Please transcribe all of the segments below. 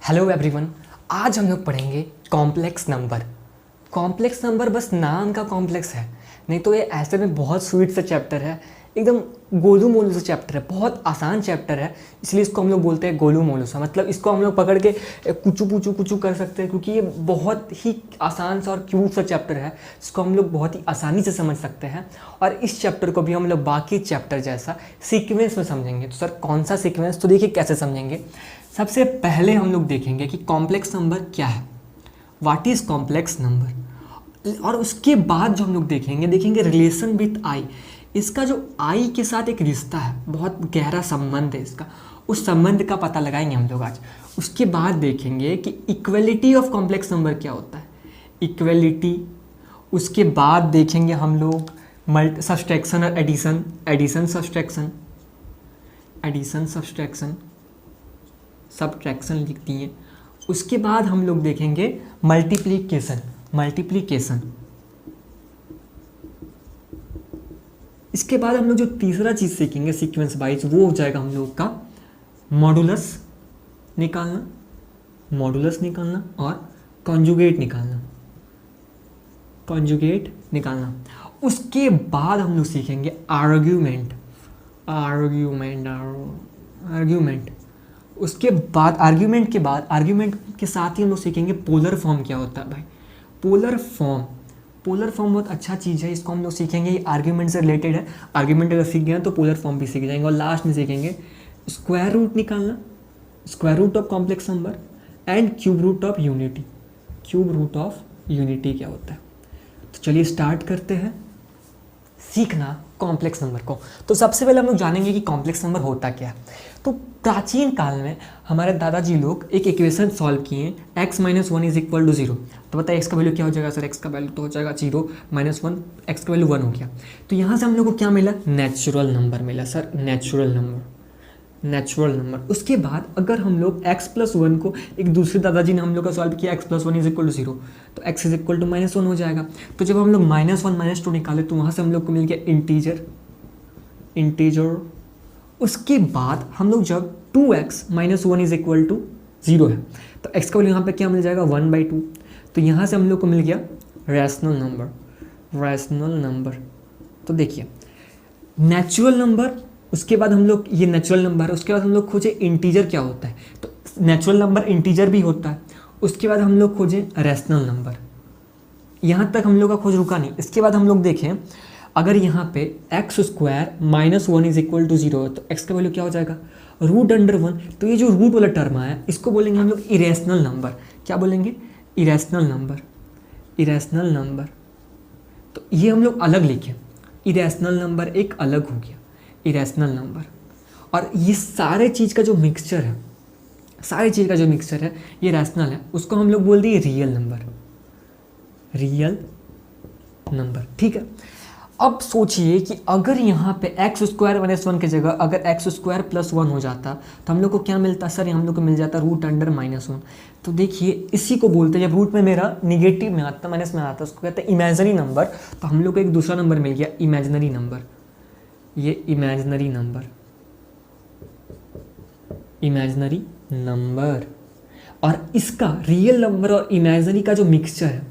Hello everyone. आज हम लोग पढ़ेंगे कॉम्प्लेक्स नंबर। कॉम्प्लेक्स नंबर बस नाम का कॉम्प्लेक्स है, नहीं तो ये ऐसे में बहुत स्वीट सा चैप्टर है, एकदम गोलू मोलू सा चैप्टर है, बहुत आसान चैप्टर है। इसलिए इसको हम लोग बोलते हैं गोलू मोलू सा। मतलब इसको हम लोग पकड़ के कुचू कुचू कुचू कर सकते हैं, क्योंकि ये बहुत ही आसान सा और क्यूट सा चैप्टर है। इसको हम लोग बहुत ही आसानी से समझ सकते हैं और इस चैप्टर को भी हम लोग बाकी चैप्टर जैसा सीक्वेंस में समझेंगे। तो सर कौन सा सीक्वेंस, तो देखिए कैसे समझेंगे। सबसे पहले हम लोग देखेंगे कि कॉम्प्लेक्स नंबर क्या है, व्हाट इज कॉम्प्लेक्स नंबर। और उसके बाद जो हम लोग देखेंगे रिलेशन विथ आई। इसका जो आई के साथ एक रिश्ता है, बहुत गहरा संबंध है इसका, उस संबंध का पता लगाएंगे हम लोग आज। उसके बाद देखेंगे कि इक्वलिटी ऑफ कॉम्प्लेक्स नंबर क्या होता है, इक्वलिटी। उसके बाद देखेंगे हम लोग सब्सट्रैक्शन और addition, addition subtraction, addition subtraction, subtraction लिखती हैं। उसके बाद हम लोग देखेंगे मल्टीप्लिकेशन, मल्टीप्लिकेशन। इसके बाद हम लोग जो तीसरा चीज सीखेंगे सीक्वेंस वाइज, वो हो जाएगा हम लोग का मॉडुलस निकालना, मॉडुलस निकालना और कॉन्जुगेट निकालना, कॉन्जुगेट निकालना। उसके बाद हम लोग सीखेंगे आर्ग्यूमेंट, आर्ग्यूमेंट, आर्ग्यूमेंट। उसके बाद आर्ग्यूमेंट के बाद, आर्ग्यूमेंट के साथ ही हम लोग सीखेंगे पोलर फॉर्म क्या होता है भाई। पोलर फॉर्म, पोलर फॉर्म बहुत अच्छा चीज़ है, इसको हम लोग सीखेंगे, ये आर्ग्यूमेंट से रिलेटेड है। आर्ग्यूमेंट अगर सीख गए तो पोलर फॉर्म भी सीख जाएंगे। और लास्ट में सीखेंगे स्क्वायर रूट निकालना, square root of complex number and cube root of unity, cube root of unity क्या होता है। तो चलिए स्टार्ट करते हैं सीखना कॉम्प्लेक्स नंबर को। तो सबसे पहले हम लोग जानेंगे कि कॉम्प्लेक्स नंबर होता क्या है। तो प्राचीन काल में हमारे दादाजी लोग एक इक्वेशन सॉल्व किए, x minus one is equal to 0। तो बताइए x का वैल्यू क्या हो जाएगा सर, x का वैल्यू तो हो जाएगा 0 माइनस 1, x का वैल्यू 1 हो गया। तो यहाँ से हम लोग को क्या मिला, नेचुरल नंबर मिला sir, natural number, natural number. उसके बाद अगर हम लोग x प्लस 1 को, एक दूसरे दादाजी ने हम लोग का सॉल्व किया x plus 1 is equal to 0, तो x is equal to minus 1 हो जाएगा। तो जब हम लोग माइनस 1 माइनस 2 निकाले तो वहाँ से हम लोग को मिल गया इंटीजर, इंटीजर। उसके बाद हम लोग जब 2x minus 1 is equal to 0 है, तो x का वैल्यू यहाँ पे क्या मिल जाएगा 1/2। तो यहाँ से हम लोग को मिल गया रैशनल नंबर, रैशनल नंबर। तो देखिए नेचुरल नंबर, उसके बाद हम लोग, ये नेचुरल नंबर है। उसके बाद हम लोग खोजे इंटीजर क्या होता है, तो नेचुरल नंबर इंटीजर भी होता है। उसके बाद हम लोग खोजे रैशनल नंबर। यहाँ तक हम लोग का खोज रुका नहीं। इसके बाद हम लोग देखें, अगर यहाँ पे x square minus 1 is equal to 0 है, तो x का वैल्यू क्या हो जाएगा रूट अंडर 1। तो ये जो रूट वाला टर्म है इसको बोलेंगे हम लोग इरेशनल नंबर। क्या बोलेंगे, इरेशनल नंबर, इरेशनल नंबर। तो ये हम लोग अलग लिखें, इरेशनल नंबर एक अलग हो गया, इरेशनल नंबर। और ये सारे चीज़ का जो मिक्सचर है, सारी चीज़ का जो मिक्सचर है ये रैशनल है, उसको हम लोग बोल दिए रियल नंबर, रियल नंबर। ठीक है। अब सोचिए कि अगर यहाँ पे एक्स स्क्वायर माइनस 1 की जगह अगर एक्स स्क्वायर प्लस 1 हो जाता तो हम लोग को क्या मिलता सर, हम लोग को मिल जाता रूट अंडर माइनस 1। तो देखिए इसी को बोलते हैं, जब रूट में मेरा निगेटिव में आता, माइनस में आता, उसको कहते हैं इमेजिनरी नंबर। तो हम लोग को एक दूसरा नंबर मिल गया इमेजिनरी नंबर, ये इमेजिनरी नंबर, इमेजिनरी नंबर। और इसका रियल नंबर और इमेजिनरी का जो मिक्सचर है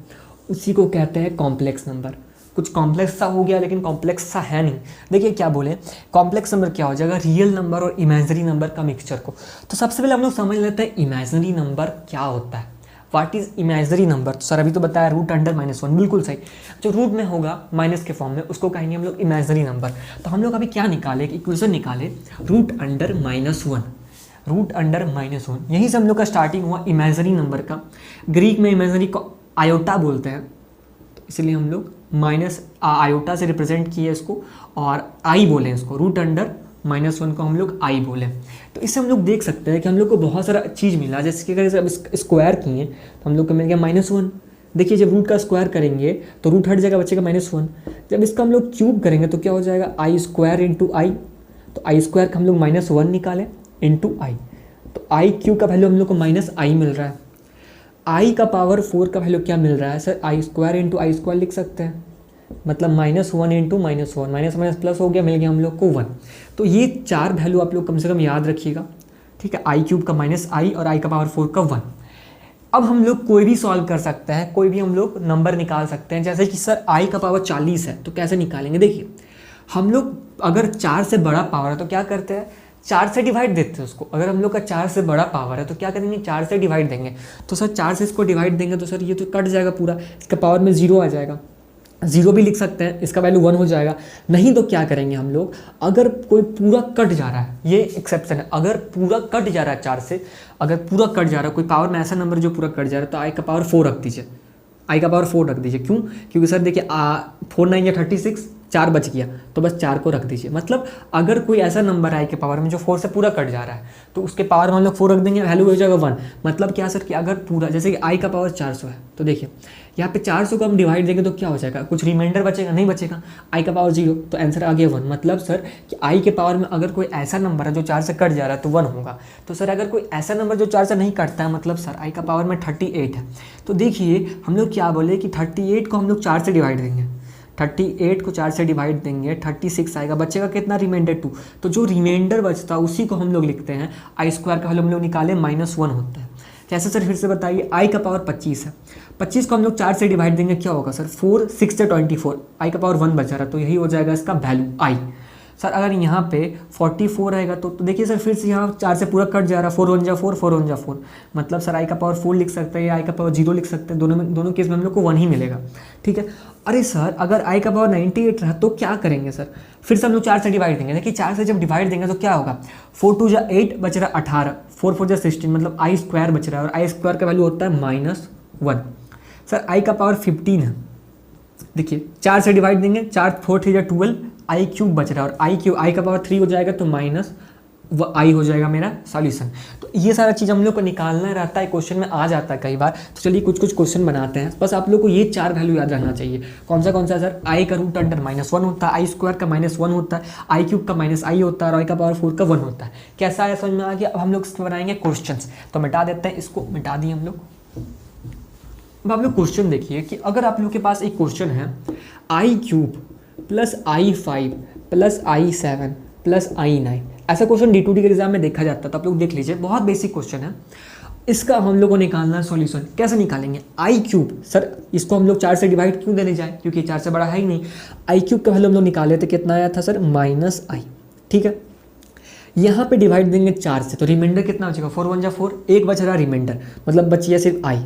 उसी को कहते हैं कॉम्प्लेक्स नंबर। कुछ कॉम्प्लेक्स सा हो गया लेकिन कॉम्प्लेक्स सा है नहीं। देखिए क्या बोले, कॉम्प्लेक्स नंबर क्या हो जाएगा, रियल नंबर और इमेजिनरी नंबर का मिक्सचर को। तो सबसे पहले हम लोग समझ लेते हैं इमेजिनरी नंबर क्या होता है, व्हाट इज इमेजिनरी नंबर। तो सर अभी तो बताया रूट अंडर माइनस 1, बिल्कुल सही। जो रूट में होगा माइनस के फॉर्म में उसको कहेंगे हम लोग इमेजिनरी नंबर। तो हम लोग अभी क्या निकाले, इक्वेशन निकाले root under minus 1, root under minus 1। यहीं से हम लोग का स्टार्टिंग हुआ इमेजिनरी नंबर का। ग्रीक में इमेजिनरी को आयोटा बोलते हैं, तो इसलिए हम लोग माइनस आयोटा से रिप्रेजेंट किए इसको और आई बोले इसको, रूट अंडर माइनस 1 को हम लोग आई बोले। तो इससे हम लोग देख सकते हैं कि हम लोग को बहुत सारा चीज़ मिला। जैसे कि अगर अब स्क्वायर किए तो हम लोग को मिल गया माइनस 1। देखिए जब रूट का स्क्वायर करेंगे तो रूट हट जाएगा, बचेगा माइनस 1। जब इसका हम लोग क्यूब करेंगे तो क्या हो जाएगा आई स्क्वायर इंटू आई। तो आई स्क्वायर का हम लोग माइनस 1 निकालें इंटू आई, तो आई क्यूब का वैल्यू हम लोग को माइनस आई मिल रहा है। आई का पावर 4 का वैल्यू क्या मिल रहा है सर, आई स्क्वायर इंटू आई स्क्वायर लिख सकते हैं, मतलब minus 1 into minus 1, minus minus plus हो गया, मिल गया हम लोग को 1। तो ये 4 वैल्यू आप लोग कम से कम याद रखिएगा, ठीक है, आई क्यूब का माइनस आई और आई का पावर 4 का 1। अब हम लोग कोई भी सॉल्व कर सकते हैं, कोई भी हम लोग नंबर निकाल सकते हैं। जैसे कि सर आई का पावर 40 है तो कैसे निकालेंगे, देखिए हम लोग अगर 4 से बड़ा पावर है तो क्या करते हैं, 4 से डिवाइड देते हैं उसको। अगर हम लोग का 4 से बड़ा पावर है तो क्या करेंगे, 4 से डिवाइड देंगे। तो सर 4 से इसको डिवाइड देंगे तो सर ये तो कट जाएगा पूरा, इसका पावर में 0 आ जाएगा। 0 भी लिख सकते हैं, इसका वैल्यू 1 हो जाएगा। नहीं तो क्या करेंगे हम लोग, अगर कोई पूरा कट जा रहा है, ये एक्सेप्शन है, अगर पूरा कट जा रहा है 4 से, अगर पूरा कट जा रहा है कोई पावर में ऐसा नंबर जो पूरा कट जा रहा है तो आई का पावर 4 रख दीजिए। आई का पावर 4 रख दीजिए। क्यों, क्योंकि सर देखिए 4 9 या 36, 4 बच गया तो बस 4 को रख दीजिए। मतलब अगर कोई ऐसा नंबर आई के पावर में जो 4 से पूरा कट जा रहा है तो उसके पावर में हम लोग 4 रख देंगे, वैल्यू हो जाएगा 1। मतलब क्या सर कि अगर पूरा, जैसे कि आई का पावर 400 है तो देखिए यहाँ पे 400 को हम डिवाइड देंगे तो क्या हो जाएगा, कुछ रिमाइंडर बचेगा, नहीं बचेगा। आई का पावर 0 तो आंसर आ गया 1। मतलब सर कि आई के पावर में अगर कोई ऐसा नंबर है जो 4 से कट जा रहा है तो 1 होगा। तो सर अगर कोई ऐसा नंबर जो 4 से नहीं कटता है, मतलब सर आई का पावर में 38 है, तो देखिए हम लोग क्या बोले कि 38 को हम लोग 4 से डिवाइड देंगे। 38 को 4 से डिवाइड देंगे, 36 आएगा, बचेगा कितना, रिमाइंडर 2। तो जो रिमाइंडर बचता है उसी को हम लोग लिखते हैं आई स्क्वायर का वैल्यू हम लोग निकाले -1 होता है। कैसे सर, फिर से बताइए। आई का पावर 25 है, 25 को हम लोग 4 से डिवाइड देंगे, क्या होगा सर, 4 6 से 24, आई का पावर 1 बचा रहा, तो यही हो जाएगा इसका वैल्यू आई। सर अगर यहाँ पे 44 रहेगा तो देखिए सर फिर से यहाँ 4 से पूरा कट जा रहा है, 4 1 जा 4, 4 1 जा 4, मतलब सर आई का पावर 4 लिख सकते हैं या आई का पावर 0 लिख सकते हैं, दोनों केस में हम लोग को 1 ही मिलेगा। ठीक है। अरे सर अगर आई का पावर 98 रहा तो क्या करेंगे सर, फिर से हम लोग 4 से डिवाइड देंगे। देखिए 4 से जब डिवाइड देंगे तो क्या होगा, 4 2 जा 8 बच रहा 18, 4 4 जा 16, मतलब आई स्क्वायर बच रहा है और आई स्क्वायर का वैल्यू होता है -1। सर आई का पावर 15 है, देखिए 4 से डिवाइड देंगे, 4 4 3 जा 12, आई क्यूब बच रहा है और आई का पावर 3 हो जाएगा तो माइनस आई हो जाएगा मेरा सॉल्यूशन। तो ये सारा चीज़ हम लोग को निकालना रहता है, क्वेश्चन में आ जाता है कई बार। तो चलिए कुछ क्वेश्चन बनाते हैं। बस आप लोग को ये 4 वैल्यू याद रहना चाहिए। कौन सा सर, आई का रूट अंडर -1 होता है, आई स्क्वायर का -1 होता है, आई क्यूब का -आई होता है और आई का पावर 4 का 1 होता है। कैसा आया, समझ में आ गया। अब हम लोग इसमें बनाएंगे क्वेश्चन। तो मिटा देते हैं, इसको मिटा दिए हम लोग। अब आप लोग क्वेश्चन देखिए कि अगर आप लोग के पास एक क्वेश्चन है, i cube plus i5 plus i7 plus i9, ऐसा क्वेश्चन D2D के एग्जाम में देखा जाता है। तो आप लोग देख लीजिए, बहुत बेसिक क्वेश्चन है। इसका हम लोग को निकालना है सॉल्यूशन। कैसे निकालेंगे, आई क्यूब, सर इसको हम लोग 4 से डिवाइड क्यों देने जाए, क्योंकि 4 से बड़ा है ही नहीं। आई क्यूब का वैल्यू हम लोग निकाले थे, कितना आया था सर, -i। ठीक है, यहाँ पे डिवाइड देंगे 4 से तो रिमाइंडर कितना बचेगा, 4 1 जा 4, एक बच रहा रिमाइंडर, मतलब बच गया सिर्फ आई।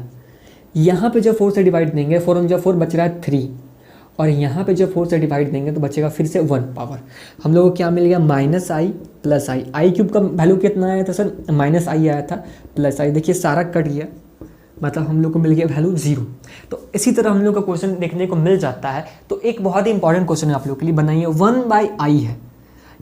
यहाँ पे जब 4 से डिवाइड देंगे, 4 1 जा 4 बच रहा है 3, और यहाँ पे जब 4 से डिवाइड देंगे तो बचेगा फिर से 1 पावर। हम लोगों को क्या मिल गया, -i plus I. I cube का वैल्यू कितना आया था सर, -i आया था प्लस आई। देखिए सारा कट गया, मतलब हम लोग को मिल गया वैल्यू 0। तो इसी तरह हम लोग का क्वेश्चन देखने को मिल जाता है। तो एक बहुत ही इंपॉर्टेंट क्वेश्चन है आप लोग के लिए, बनाइए 1/i है,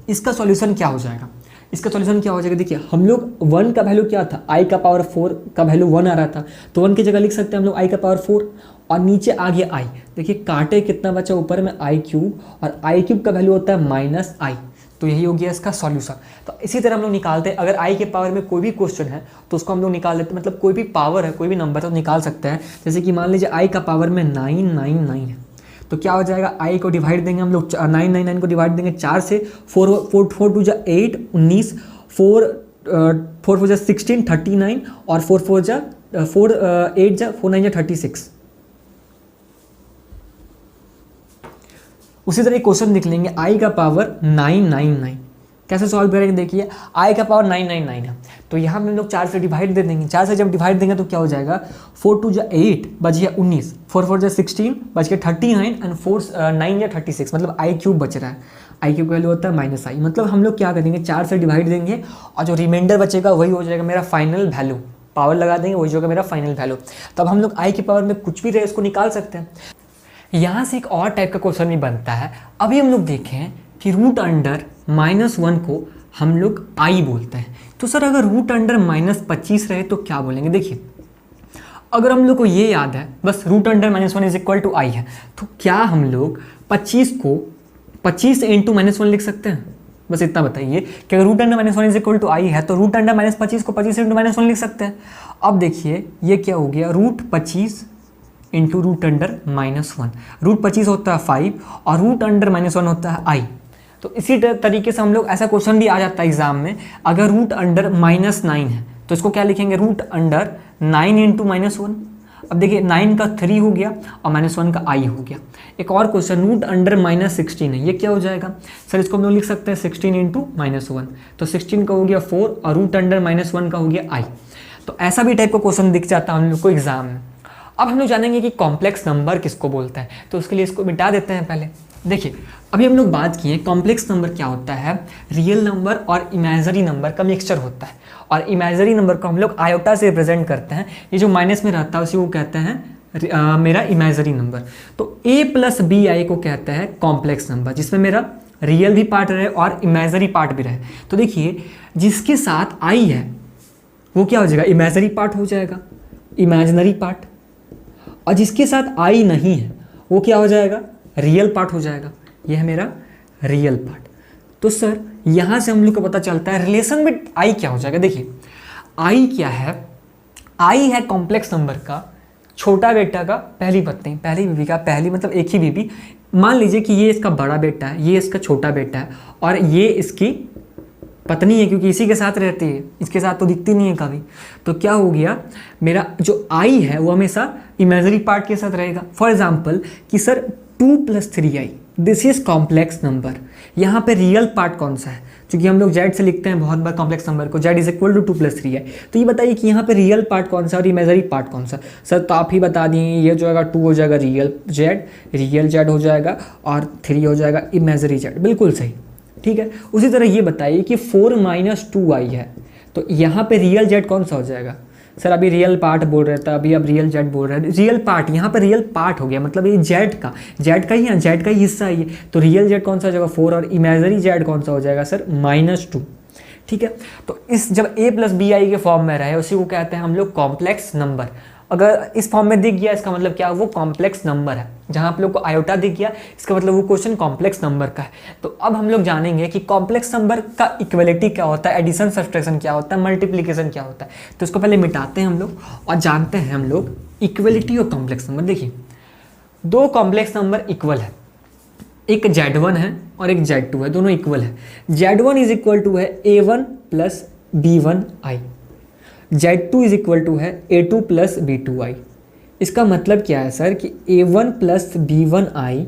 इसका सॉल्यूशन क्या हो जाएगा। इसका सॉल्यूशन क्या हो जाएगा, देखिए हम लोग 1 का वैल्यू क्या था, आई का पावर 4 का वैल्यू 1 आ रहा था, तो 1 की जगह लिख सकते हैं हम लोग आई का पावर 4 और नीचे आ गया आई। देखिए काटे कितना बचा ऊपर में, आई क्यूब, और आई क्यूब का वैल्यू होता है -i। तो यही हो गया इसका सॉल्यूशन। तो इसी तरह हम लोग निकालते हैं, अगर आई के पावर में कोई भी क्वेश्चन है तो उसको हम लोग निकाल लेते हैं, मतलब कोई भी पावर है, कोई भी नंबर है तो निकाल सकते हैं। जैसे कि मान लीजिए आई का पावर में 999 है, तो क्या हो जाएगा, आई को डिवाइड देंगे हम लोग, 999 को डिवाइड देंगे 4 से, 4 2 जा 8 19, 4 4 जा 16 39 और 4 8 जा 4 9 जा 36। उसी तरह एक क्वेश्चन लिख लेंगे, आई का पावर 999, कैसे सॉल्व करेंगे, देखिए आई का पावर 999 है तो यहाँ में हम लोग 4 से डिवाइड दे देंगे। 4 से जब डिवाइड देंगे तो क्या हो जाएगा, 4 2 जा 8 बच गया 19, 4 4 जा 16 बच गया 39 एंड 4 9 जा 36, मतलब आई क्यूब बच रहा है। आई क्यूब का वैल्यू होता है -i। मतलब हम लोग क्या करेंगे, 4 से डिवाइड देंगे और जो रिमाइंडर बचेगा वही हो जाएगा मेरा फाइनल वैल्यू, पावर लगा देंगे वही होगा मेरा फाइनल वैल्यू। तब हम लोग आई की पावर में कुछ भी रहे इसको निकाल सकते हैं। यहाँ से एक और टाइप का क्वेश्चन भी बनता है। अभी हम लोग देखें कि रूट अंडर -1 को हम लोग आई बोलते हैं। तो सर अगर रूट अंडर -25 रहे तो क्या बोलेंगे, देखिए अगर हम लोग को ये याद है बस root under -1 is equal to i है, तो क्या हम लोग 25 को 25 इंटू -1 लिख सकते हैं। बस इतना बताइए कि अगर root under -1 is equal to i है तो रूट अंडर -25 को 25 इंटू -1 लिख सकते हैं। अब देखिए ये क्या हो गया, root 25 into root under -1। Root 25 होता है 5 और रूट अंडर -1 होता है आई। तो इसी तरीके से हम लोग, ऐसा क्वेश्चन भी आ जाता है एग्जाम में, अगर रूट अंडर -9 है तो इसको क्या लिखेंगे, रूट अंडर 9 इंटू -1। अब देखिए 9 का 3 हो गया और -1 का i हो गया। एक और क्वेश्चन, रूट अंडर -16 है, ये क्या हो जाएगा सर, इसको हम लोग लिख सकते हैं 16 इंटू -1, तो 16 का हो गया 4 और रूट अंडर -1 का हो गया i। तो ऐसा भी टाइप का क्वेश्चन दिख जाता है हम लोग को एग्जाम में। अब हम लोग जानेंगे कि कॉम्प्लेक्स नंबर किसको बोलता है, तो उसके लिए इसको मिटा देते हैं पहले। देखिए अभी हम लोग बात किए कॉम्प्लेक्स नंबर क्या होता है, रियल नंबर और इमेजिनरी नंबर का मिक्सचर होता है, और इमेजिनरी नंबर को हम लोग आयोटा से रिप्रेजेंट करते हैं, ये जो माइनस में रहता है उसी को कहते हैं मेरा इमेजिनरी नंबर। तो a प्लस बी आई को कहते हैं कॉम्प्लेक्स नंबर, जिसमें मेरा रियल भी पार्ट रहे और इमेजिनरी पार्ट भी रहे। तो देखिए जिसके साथ i है वो क्या हो जाएगा, इमेजिनरी पार्ट हो जाएगा, इमेजिनरी पार्ट, और जिसके साथ i नहीं है वो क्या हो जाएगा, रियल पार्ट हो जाएगा। ये है मेरा रियल पार्ट। तो सर यहाँ से हम लोग को पता चलता है रिलेशन विद i क्या हो जाएगा। देखिए i क्या है, i है कॉम्प्लेक्स नंबर का छोटा बेटा का पहली पत्नी, पहली बीवी का, पहली मतलब एक ही बीवी। मान लीजिए कि ये इसका बड़ा बेटा है, ये इसका छोटा बेटा है, और ये इसकी पत्नी है, क्योंकि इसी के साथ रहती है, इसके साथ तो दिखती नहीं है कभी। तो क्या हो गया, मेरा जो i है वो हमेशा इमेजिनरी पार्ट के साथ रहेगा। फॉर एग्जाम्पल कि sir 2 + 3i, this is complex number. यहाँ पे रियल पार्ट कौन सा है, क्योंकि हम लोग z से लिखते हैं बहुत बार कॉम्प्लेक्स नंबर को, z is equal to 2 + 3i। तो ये बताइए कि यहाँ पे रियल पार्ट कौन सा और इमेजिनरी पार्ट कौन सा। सर तो आप ही बता दिए, ये जो होगा 2 हो जाएगा रियल z हो जाएगा, और 3 हो जाएगा इमेजिनरी z। बिल्कुल सही, ठीक है। उसी तरह ये बताइए कि 4 - 2i है, तो यहाँ पे रियल z कौन सा हो जाएगा। सर अभी रियल पार्ट बोल रहे थे, अभी अब रियल z बोल रहे हैं, रियल पार्ट, यहाँ पे रियल पार्ट हो गया, मतलब ये z का ही है, z का ही हिस्सा है ये। तो रियल z कौन सा हो जाएगा 4, और इमेजिनरी z कौन सा हो जाएगा सर -2, ठीक है। तो इस जब a + bi के फॉर्म में रहे उसी को कहते हैं हम लोग कॉम्प्लेक्स नंबर। अगर इस फॉर्म में दिख गया इसका मतलब क्या, वो कॉम्प्लेक्स नंबर है। जहाँ आप लोग को आयोटा दिख गया इसका मतलब वो क्वेश्चन कॉम्प्लेक्स नंबर का है। तो अब हम लोग जानेंगे कि कॉम्प्लेक्स नंबर का इक्वलिटी क्या होता है, एडिशन सब्सट्रैक्शन क्या होता है, मल्टीप्लिकेशन क्या होता है। तो इसको पहले मिटाते हैं हम लोग और जानते हैं हम लोग इक्वलिटी और कॉम्प्लेक्स नंबर। देखिए 2 कॉम्प्लेक्स नंबर इक्वल है, एक Z1 है और एक Z2 है, दोनों इक्वल है। Z1 इज इक्वल टू है A1 + B1i, Z2 is equal to है A2 + B2i। इसका मतलब क्या है सर कि A1 + B1i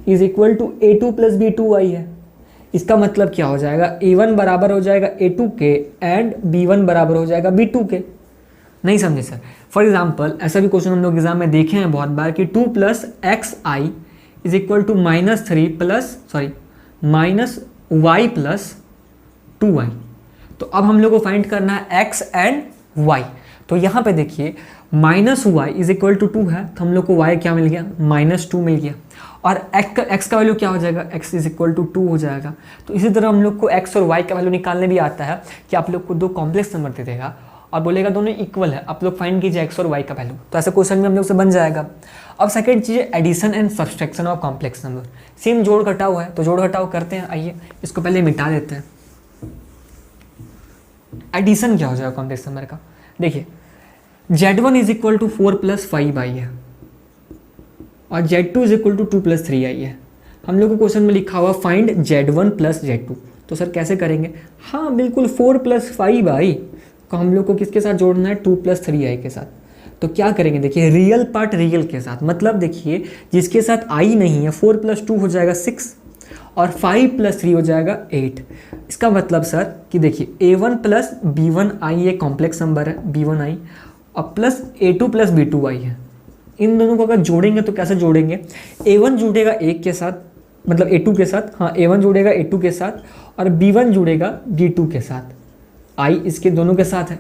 is equal to A2 + B2i है। इसका मतलब क्या हो जाएगा, A1 बराबर हो जाएगा A2 के एंड B1 बराबर हो जाएगा B2 के। नहीं समझे सर। फॉर एग्जाम्पल ऐसा भी क्वेश्चन हम लोग एग्जाम में देखे हैं बहुत बार कि 2 + xi is equal to -3 -y + 2i। तो अब हम लोग को फाइंड करना है x एंड y। तो यहाँ पे देखिए -y इज इक्वल टू 2 है, तो हम लोग को y क्या मिल गया, -2 मिल गया। और x का वैल्यू क्या हो जाएगा, x इज इक्वल टू 2 हो जाएगा। तो इसी तरह हम लोग को x और y का वैल्यू निकालने भी आता है कि आप लोग को 2 कॉम्प्लेक्स नंबर दे देगा और बोलेगा दोनों इक्वल है, आप लोग फाइंड कीजिए x और y का वैल्यू। तो ऐसे क्वेश्चन में हम लोग से बन जाएगा। अब सेकंड चीज़ है addition and subtraction of complex number. Same जोड़ घटाव है, तो जोड़ घटाव करते हैं। आइए इसको पहले मिटा देते हैं। एडिशन क्या हो जाएगा कॉम्प्लेक्स नंबर का, देखिए Z1 is equal to 4 + 5i है और Z2 is equal to 2 + 3i है। हम लोग को क्वेश्चन में लिखा हुआ फाइंड Z1 + Z2। तो सर कैसे करेंगे, हाँ बिल्कुल 4 + 5i को हम लोग को किसके साथ जोड़ना है, 2 + 3i के साथ। तो क्या करेंगे, देखिए रियल पार्ट रियल के साथ, मतलब देखिए जिसके साथ i नहीं है 4 + 2 हो जाएगा 6 और 5 + 3 हो जाएगा 8। इसका मतलब सर कि देखिए A1 + B1i एक कॉम्प्लेक्स नंबर है B1i और प्लस A2 + B2i है। इन दोनों को अगर जोड़ेंगे तो कैसे जोड़ेंगे, A1 जुड़ेगा 1 के साथ, मतलब A2 के साथ, हाँ A1 जुड़ेगा A2 के साथ और B1 जुड़ेगा B2 के साथ, I इसके दोनों के साथ है।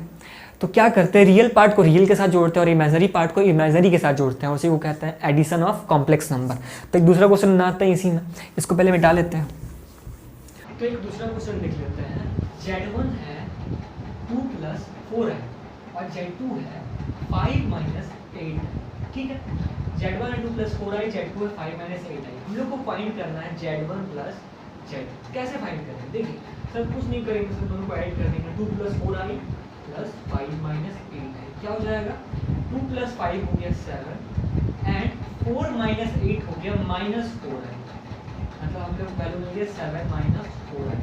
तो क्या करते हैं, रियल पार्ट को रियल के साथ जोड़ते हैं और इमेजिनरी पार्ट को इमेजिनरी के साथ जोड़ते हैं, उसी को कहते हैं एडिशन ऑफ कॉम्प्लेक्स नंबर। तो एक दूसरा क्वेश्चन बनाते हैं इसी में, इसको पहले मिटा लेते हैं। तो एक दूसरा क्वेश्चन लिख लेते हैं। Z1 है 2 + 4 है और Z2 है 5 - 8, ठीक है। Z1 है 2 + 4i, Z2 है 5 - 8i। हम लोग को फाइंड करना है Z1 + Z2। कैसे फाइंड करेंगे, देखिए सर कुछ नहीं करेंगे, सर दोनों को ऐड कर देंगे। 2 + 4i + 5 - 8i क्या हो जाएगा, 2 + 5 हो गया 7 एंड 4 - 8 हो गया -4i। मतलब हम लोग वैल्यू मिल गया 7 माइनस 4i।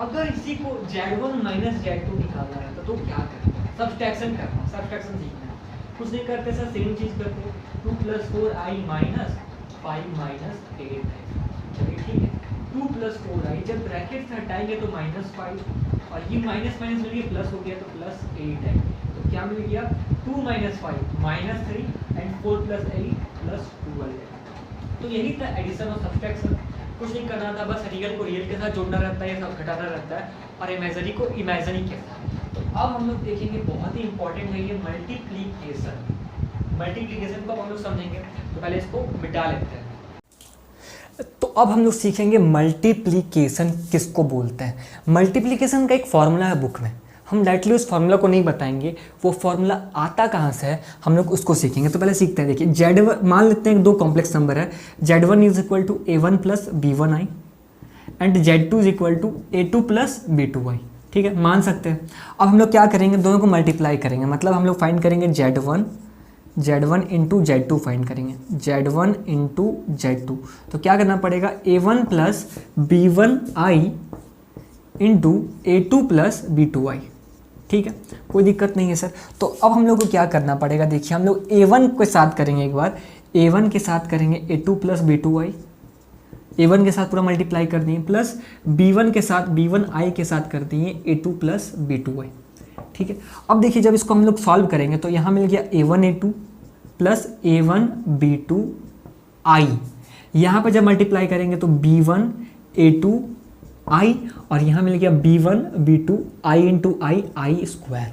अगर इसी को z1 माइनस z2 निकालना रहता तो क्या करते, सब्सट्रैक्शन करना, सब्सट्रैक्शन सीखना है, कुछ नहीं करते सर, सेम चीज़ करते, 2 + 4i माइनस 5 माइनस 8 है। चलिए ठीक है, 2 + 4i जब ब्रैकेट से हटाएंगे तो -5 और ये माइनस माइनस मिल गया प्लस हो गया तो +8 है। तो क्या मिल गया 2 - 5 -3 एंड 4 + 8 +12 है। तो यही था एडिशन और सब्सट्रैक्शन, कुछ नहीं करना था, बस रियल को रियल के साथ जोड़ना रहता है, ये सब घटाना रहता है, और इमेजरी को इमेजरी के साथ। तो अब हम लोग देखेंगे बहुत ही इंपॉर्टेंट है ये मल्टीप्लीकेशन। मल्टीप्लीकेशन को हम लोग समझेंगे, तो पहले इसको मिटा लेते हैं। तो अब हम लोग सीखेंगे मल्टीप्लीकेशन किसको बोलते हैं। मल्टीप्लीकेशन का एक फॉर्मूला है बुक में, हम डायरेक्टली उस फार्मूला को नहीं बताएंगे, वो फार्मूला आता कहाँ से है हम लोग उसको सीखेंगे। तो पहले सीखते हैं, देखिए Z1 मान लेते हैं दो कॉम्प्लेक्स नंबर है, Z1 = A1 + B1i and Z2 = A2 + B2i, ठीक है, मान सकते हैं। अब हम लोग क्या करेंगे, दोनों को मल्टीप्लाई करेंगे, मतलब हम लोग फाइंड करेंगे Z1 × Z2 फाइंड करेंगे, Z1 × Z2। तो क्या करना पड़ेगा, A1 + B1i × A2 + B2i, ठीक है, कोई दिक्कत नहीं है सर। तो अब हम लोग को क्या करना पड़ेगा, देखिए हम लोग A1 के साथ करेंगे, एक बार A1 के साथ करेंगे A2 + B2i, A1 के साथ पूरा मल्टीप्लाई कर दिए, प्लस B1 के साथ B1i के साथ कर दिए A2 + B2i, ठीक है। अब देखिए जब इसको हम लोग सॉल्व करेंगे तो यहाँ मिल गया A1 A2 + A1 B2i, यहाँ पर जब मल्टीप्लाई करेंगे तो B1 A2 i और यहाँ मिल गया B1 B2 i × i²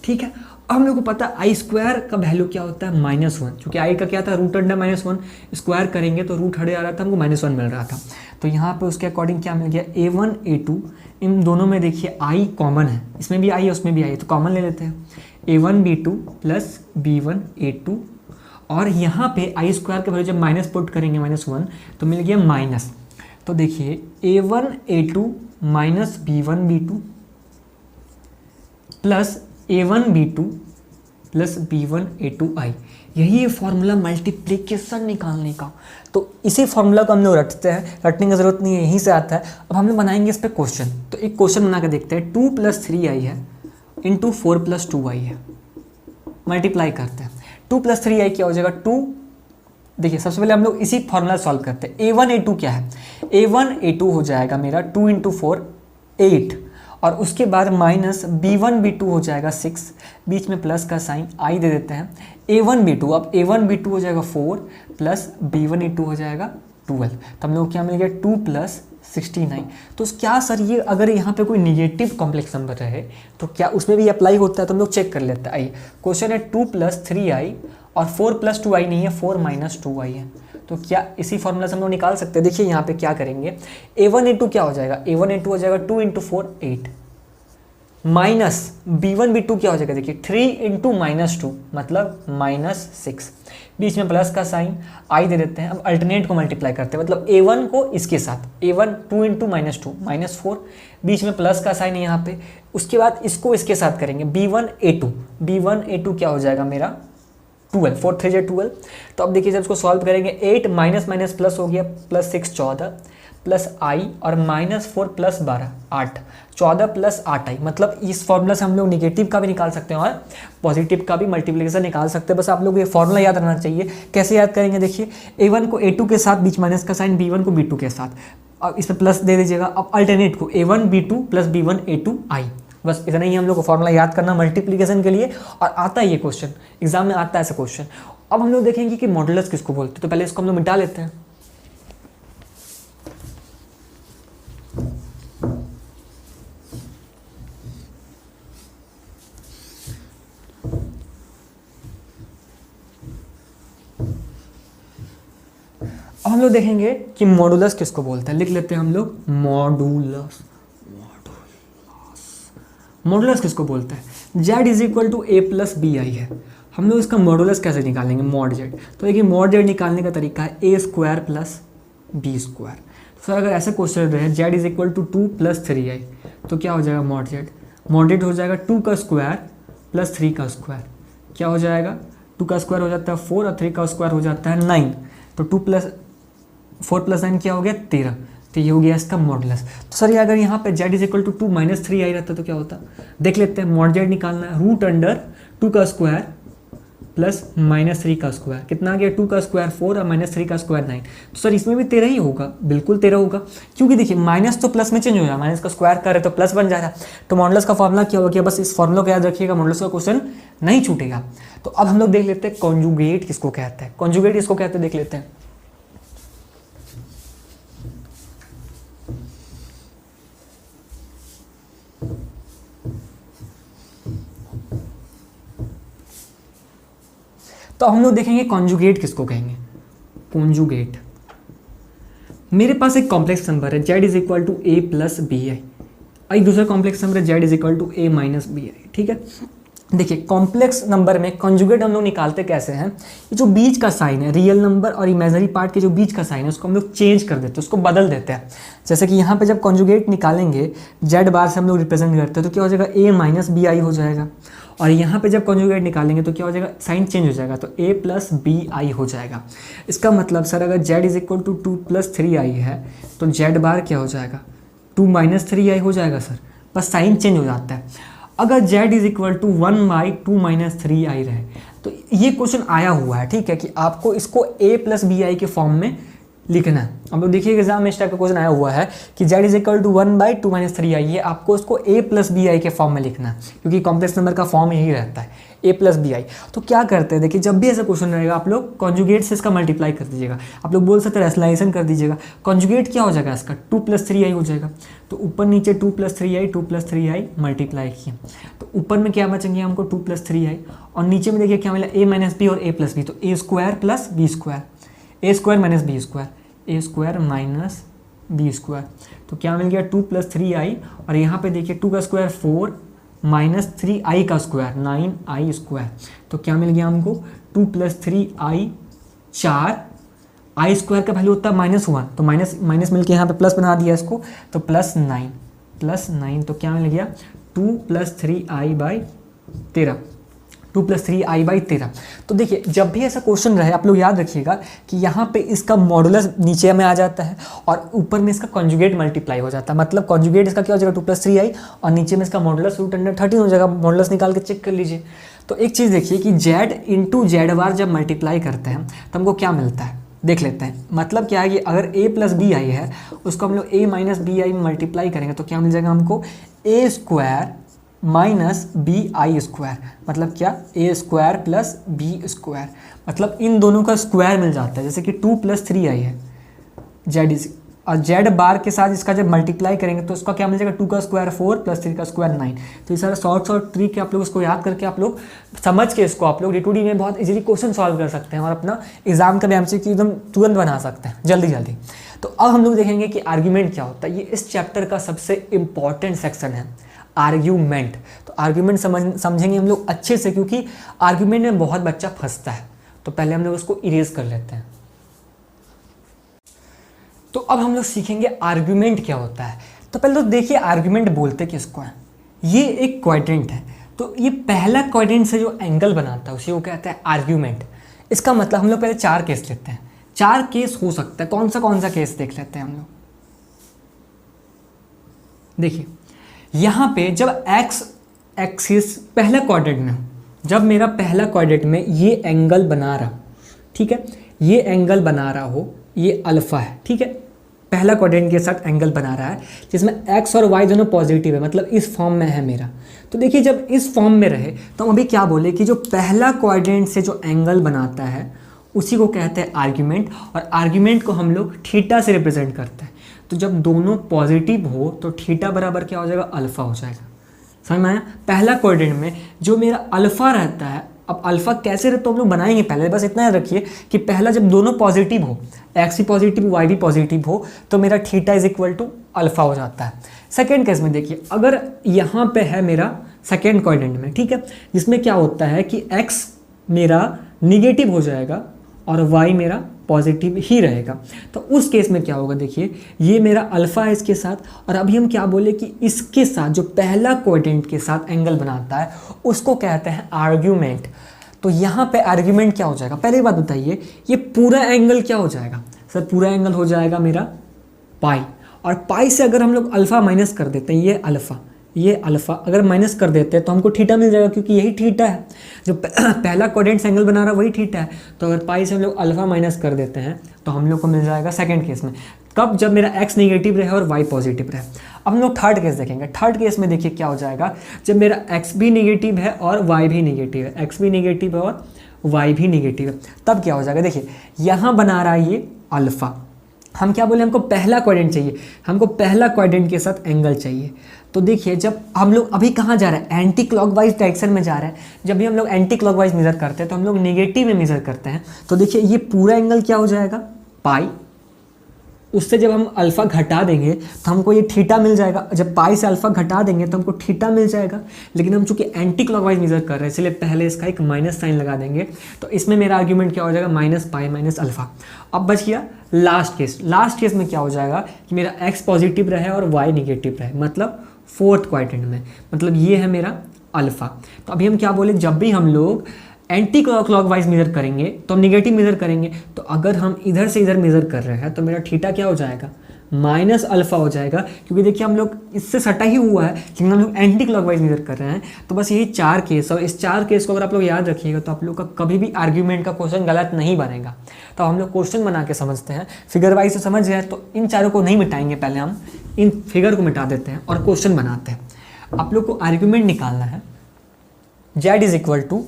ठीक है। अब हम लोग को पता है i² का वैल्यू क्या होता है, -1, क्योंकि i का क्या था √(-1), स्क्वायर करेंगे तो रूट हट जा रहा था, हमको -1 मिल रहा था। तो यहाँ पे उसके अकॉर्डिंग क्या मिल गया, A1 A2, इन दोनों में देखिए i कॉमन है, इसमें भी i है उसमें भी i है, तो कॉमन ले लेते हैं, A1 B2 + B1 A2, और यहाँ पे i² का वैल्यू जब माइनस पुट करेंगे -1 तो मिल गया माइनस। तो देखिए A1 A2 - B1 B2 + A1 B2 + B1 A2i, यही है फॉर्मूला मल्टीप्लिकेशन निकालने का। तो इसी फॉर्मूला को हम लोग रटते हैं, रटने की ज़रूरत नहीं है, यहीं से आता है। अब हम लोग बनाएंगे इस पर क्वेश्चन, तो एक क्वेश्चन बना के देखते हैं, 2 + 3i है × 4 + 2i है, मल्टीप्लाई करते हैं, 2 + 3i क्या हो जाएगा 2। देखिए सबसे पहले हम लोग इसी फॉर्मूला सॉल्व करते हैं, A1 A2 क्या है, A1 A2 हो जाएगा मेरा 2 × 4 8, और उसके बाद माइनस B1 B2 हो जाएगा 6, बीच में प्लस का साइन i दे देते हैं, A1 B2, अब A1 B2 हो जाएगा 4 प्लस B1 A2 हो जाएगा 12, तो हम लोग क्या मिल गया 2 + 69। तो क्या सर ये अगर यहाँ पे कोई निगेटिव कॉम्प्लेक्स नंबर रहे तो क्या उसमें भी अप्लाई होता है, तो हम लोग चेक कर लेते हैं। आइए क्वेश्चन है 2 + 3i और 4 + 2i नहीं है, 4 - 2i है, तो क्या इसी फॉर्मूला से हम लोग निकाल सकते हैं। देखिए यहाँ पे क्या करेंगे, A1 A2 क्या हो जाएगा, A1 A2 हो जाएगा 2 × 4 8 माइनस B1 B2 क्या हो जाएगा, देखिए 3 × -2 मतलब -6, बीच में प्लस का साइन i दे देते हैं। अब अल्टरनेट को मल्टीप्लाई करते हैं, मतलब A1 को इसके साथ, A1 2 × -2 -4, बीच में प्लस का साइन है यहाँ पे, उसके बाद इसको इसके साथ करेंगे B1 A2, B1 A2 क्या हो जाएगा मेरा 12, 4 3 12। तो अब देखिए जब इसको सॉल्व करेंगे 8 माइनस माइनस प्लस हो गया, +6 14 प्लस i और -4 + 12 8, 14 + 8i, मतलब इस फॉर्मूला से हम लोग निगेटिव का भी निकाल सकते हैं और पॉजिटिव का भी मल्टीप्लिकेशन निकाल सकते हैं। बस आप लोग ये फॉर्मूला याद रहना चाहिए। कैसे याद करेंगे, देखिए A1 को A2 के साथ बीच माइनस का साइन, B1 को B2 के साथ, अब इसमें प्लस दे दीजिएगा। अब अल्टरनेट को A1 B2 + B1 A2i, बस इतना ही हम लोग को फॉर्मूला याद करना मल्टीप्लिकेशन के लिए, और आता है ये क्वेश्चन, एग्जाम में आता है ऐसा क्वेश्चन। अब हम लोग देखेंगे कि मॉडुलस किसको बोलते हैं, तो पहले इसको हम लोग मिटा लेते हैं। अब हम लोग देखेंगे कि मॉडुलस किसको बोलते हैं, लिख लेते हैं हम लोग मॉडुलस। मॉडुलस किसको बोलते हैं, z = a + bi है, हम लोग इसका मॉडुलस कैसे निकालेंगे, मॉड z। तो देखिए मॉड z निकालने का तरीका है a² + b²। तो सर अगर ऐसे क्वेश्चन रहे z = 2 + 3i, तो क्या हो जाएगा मॉड z, मॉड z हो जाएगा 2 का स्क्वायर + 3 का स्क्वायर, क्या हो जाएगा 2 का स्क्वायर हो जाता है 4 और 3 का स्क्वायर हो जाता है 9, तो 4 + 9 क्या हो गया 13, तो ये हो गया इसका मॉडुलस। तो सर ये अगर यहाँ पे z is equal to 2 minus 3i रहता तो क्या होता, देख लेते हैं। मॉड z निकालना है, रूट अंडर 2 का स्क्वायर प्लस माइनस 3 का स्क्वायर, कितना आ गया 2 का स्क्वायर 4 और माइनस 3 का स्क्वायर 9। तो सर इसमें भी 13 ही होगा, बिल्कुल 13 होगा, क्योंकि देखिए माइनस तो प्लस में चेंज हो जाएगा, माइनस का स्क्वायर करे तो प्लस बन जाएगा। तो मॉडुलस का फॉर्मूला क्या होगा, बस इस फॉर्मूला को याद रखिएगा, मॉडुलस का क्वेश्चन नहीं छूटेगा। तो अब हम लोग देख लेते हैं कॉन्जुगेट किसको कहते हैं, कॉन्जुगेट किसको कहते हैं देख लेते हैं। तो हम लोग देखेंगे कॉन्जुगेट किसको कहेंगे। कॉन्जुगेट, मेरे पास एक कॉम्प्लेक्स नंबर है z is equal to a plus B I, एक दूसरा कॉम्प्लेक्स नंबर है z is equal to a minus B I, ठीक है। देखिए कॉम्प्लेक्स नंबर में कॉन्जुगेट हम लोग निकालते कैसे हैं, ये जो बीच का साइन है, रियल नंबर और इमेजिनरी पार्ट के जो बीच का साइन है उसको हम लोग चेंज कर देते हैं, उसको बदल देते हैं। जैसे कि यहाँ पे जब कॉन्जुगेट निकालेंगे z बार से हम लोग रिप्रेजेंट करते हैं तो क्या हो जाएगा a माइनस बी आई हो जाएगा, और यहाँ पे जब कॉन्जुगेट निकालेंगे तो क्या हो जाएगा, साइन चेंज हो जाएगा तो a प्लस बी आई हो जाएगा। इसका मतलब सर अगर z is equal to 2 plus 3i है तो z बार क्या हो जाएगा 2 माइनस 3i हो जाएगा सर, बस साइन चेंज हो जाता है। अगर z is equal to 1 by 2 minus 3i रहे तो ये क्वेश्चन आया हुआ है, ठीक है, कि आपको इसको a प्लस बी आई के फॉर्म में लिखना है। अब लोग देखिए एग्जाम में इस टाइप का क्वेश्चन आया हुआ है कि z is equal to 1 by 2 minus 3i, ये आपको उसको a प्लस बी आई के फॉर्म में लिखना है, क्योंकि कॉम्प्लेक्स नंबर का फॉर्म यही रहता है a प्लस बी आई। तो क्या करते हैं, देखिए जब भी ऐसा क्वेश्चन रहेगा आप लोग कॉन्जुगेट से इसका मल्टीप्लाई कर dीजिएगा, आप लोग बोल सकते हैं रेशनलाइजेशन कर दीजिएगा। कॉन्जुगेट क्या हो जाएगा इसका 2 प्लस 3i हो जाएगा, तो ऊपर नीचे 2 प्लस 3i मल्टीप्लाई किए तो ऊपर में क्या बचेंगे हमको 2 प्लस 3i, और नीचे में देखिए क्या मिला a माइनस बी और a प्लस बी, तो a square plus B square, a square minus B square, a square minus B square, तो क्या मिल गया 2 प्लस 3i, और यहाँ पे देखिए 2 का स्क्वायर 4 माइनस 3i का स्क्वायर 9i स्क्वायर, तो क्या मिल गया हमको 2 प्लस 3i 4, i स्क्वायर का वैल्यू होता है -1, तो माइनस माइनस मिलके यहाँ पे प्लस बना दिया इसको, तो प्लस 9, तो क्या मिल गया 2 plus 3i by 13, 2 plus 3i by 13। तो देखिए जब भी ऐसा क्वेश्चन रहे आप लोग याद रखिएगा कि यहाँ पे इसका मॉडुलस नीचे में आ जाता है और ऊपर में इसका कॉन्जुगेट मल्टीप्लाई हो जाता है, मतलब कॉन्जुगेट इसका क्या हो जाएगा 2 प्लस 3i और नीचे में इसका मॉडुलस रूट अंडर 13 हो जाएगा। मॉडुलस निकाल के चेक कर लीजिए। तो एक चीज़ देखिए कि z इंटू जेड बार जब मल्टीप्लाई करते हैं तो हमको क्या मिलता है देख लेते हैं। मतलब क्या है कि अगर a प्लस बी आई है उसको हम लोग a माइनस बी आई में मल्टीप्लाई करेंगे तो क्या मिल जाएगा हमको a square minus B I square, मतलब क्या a square plus B square, मतलब इन दोनों का स्क्वायर मिल जाता है। जैसे कि 2 प्लस 3i है z इज, और z बार के साथ इसका जब मल्टीप्लाई करेंगे तो उसका क्या मिल जाएगा 2 का स्क्वायर 4 प्लस 3 का स्क्वायर 9। तो ये सारा शॉर्ट ट्रिक आप लोग इसको याद करके आप लोग समझ के इसको आप लोग D2D में बहुत इजीली क्वेश्चन सॉल्व कर सकते हैं और अपना एग्जाम का भी MCQ एकदम तुरंत बना सकते हैं जल्दी। तो अब हम लोग देखेंगे कि आर्ग्यूमेंट क्या होता है। ये इस चैप्टर का सबसे इम्पॉर्टेंट सेक्शन है आर्ग्यूमेंट। तो आर्ग्यूमेंट समझेंगे हम लोग अच्छे से, क्योंकि आर्ग्यूमेंट में बहुत बच्चा फंसता है। तो पहले हम लोग उसको इरेज कर लेते हैं। तो अब हम लोग सीखेंगे आर्ग्यूमेंट क्या होता है। तो पहले तो देखिए आर्ग्यूमेंट बोलते किसको है। ये एक क्वाड्रेंट है, तो ये पहला क्वाड्रेंट से जो एंगल बनाता है उसी को कहते हैं आर्ग्यूमेंट। इसका मतलब हम लोग पहले 4 केस लेते हैं। 4 केस हो सकता है, कौन सा केस देख लेते हैं हम लोग। देखिए यहाँ पे जब x एक्सिस पहला क्वाड्रेंट में हो, जब मेरा पहला क्वाड्रेंट में ये एंगल बना रहा, ठीक है, ये एंगल बना रहा हो, ये अल्फा है, ठीक है, पहला क्वाड्रेंट के साथ एंगल बना रहा है जिसमें x और y दोनों पॉजिटिव है, मतलब इस फॉर्म में है मेरा। तो देखिए जब इस फॉर्म में रहे तो हम अभी क्या बोले कि जो पहला क्वाड्रेंट से जो एंगल बनाता है उसी को कहते हैं आर्ग्यूमेंट, और आर्ग्यूमेंट को हम लोग थीटा से रिप्रेजेंट करते हैं। तो जब दोनों पॉजिटिव हो तो थीटा बराबर क्या हो जाएगा, अल्फा हो जाएगा। समझ में आया। पहला क्वाड्रेंट में जो मेरा अल्फा रहता है, अब अल्फा कैसे रहता है तो हम लोग बनाएंगे पहले, बस इतना याद रखिए कि पहला जब दोनों पॉजिटिव हो, एक्स भी पॉजिटिव वाई भी पॉजिटिव हो, तो मेरा theta is equal to alpha हो जाता है। सेकेंड केस में देखिए अगर यहाँ पे है मेरा सेकेंड क्वाड्रेंट में, ठीक है, जिसमें क्या होता है कि एक्स मेरा निगेटिव हो जाएगा और वाई मेरा पॉजिटिव ही रहेगा। तो उस केस में क्या होगा, देखिए ये मेरा अल्फा है इसके साथ, और अभी हम क्या बोले कि इसके साथ जो पहला क्वाड्रेंट के साथ एंगल बनाता है उसको कहते हैं आर्ग्यूमेंट। तो यहाँ पे आर्ग्यूमेंट क्या हो जाएगा, पहले बात बताइए, ये पूरा एंगल क्या हो जाएगा। सर पूरा एंगल हो जाएगा मेरा पाई, और पाई से अगर हम लोग अल्फ़ा माइनस कर देते हैं, ये अल्फ़ा अगर माइनस कर देते हैं तो हमको थीटा मिल जाएगा, क्योंकि यही थीटा है जो पहला क्वाड्रेंट एंगल बना रहा है, वही थीटा है। तो अगर पाई से हम लोग अल्फ़ा माइनस कर देते हैं तो हम लोग को मिल जाएगा सेकंड केस में, कब, जब मेरा x नेगेटिव रहे और y पॉजिटिव रहे। अब हम लोग थर्ड केस देखेंगे। थर्ड केस में देखिए क्या हो जाएगा, जब मेरा x भी नेगेटिव है और y भी नेगेटिव है, x भी नेगेटिव है और y भी नेगेटिव है, तब क्या हो जाएगा। देखिए यहाँ बना रहा है ये अल्फ़ा, हम क्या बोले, हमको पहला क्वाड्रेंट चाहिए, हमको पहला क्वाड्रेंट के साथ एंगल चाहिए। तो देखिए जब हम लोग अभी कहाँ जा रहे हैं, एंटी क्लॉकवाइज डायरेक्शन में जा रहे हैं। जब भी हम लोग एंटी क्लॉकवाइज मेजर करते हैं तो हम लोग नेगेटिव में मेजर करते हैं। तो देखिए ये पूरा एंगल क्या हो जाएगा, पाई, उससे जब हम अल्फ़ा घटा देंगे तो हमको ये थीटा मिल जाएगा। जब पाई से अल्फ़ा घटा देंगे तो हमको थीटा मिल जाएगा। लेकिन हम चूंकि एंटी क्लॉकवाइज मेजर कर रहे हैं इसलिए पहले इसका एक माइनस साइन लगा देंगे। तो इसमें मेरा आर्ग्यूमेंट क्या हो जाएगा, माइनस पाई माइनस अल्फ़ा। अब बच गया लास्ट केस। लास्ट केस में क्या हो जाएगा कि मेरा एक्स पॉजिटिव रहे और वाई निगेटिव रहे, मतलब फोर्थ क्वाड्रेंट में, मतलब ये है मेरा अल्फ़ा। तो अभी हम क्या बोले, जब भी हम लोग एंटी क्लॉकवाइज मेजर करेंगे तो हम निगेटिव मेजर करेंगे। तो अगर हम इधर से इधर मेजर कर रहे हैं तो मेरा थीटा क्या हो जाएगा, माइनस अल्फ़ा हो जाएगा, क्योंकि देखिए हम लोग इससे सटा ही हुआ है लेकिन हम लोग एंटी क्लॉकवाइज मेजर कर रहे हैं। तो बस यही 4 केस, और इस 4 केस को अगर आप लोग याद रखिएगा तो आप लोग का कभी भी आर्ग्यूमेंट का क्वेश्चन गलत नहीं बनेगा। तो हम लोग क्वेश्चन बना के समझते हैं, फिगर वाइज से समझ गए तो इन चारों को नहीं मिटाएंगे, पहले हम इन फिगर को मिटा देते हैं और क्वेश्चन बनाते हैं। आप लोग को आर्ग्यूमेंट निकालना है, z is equal to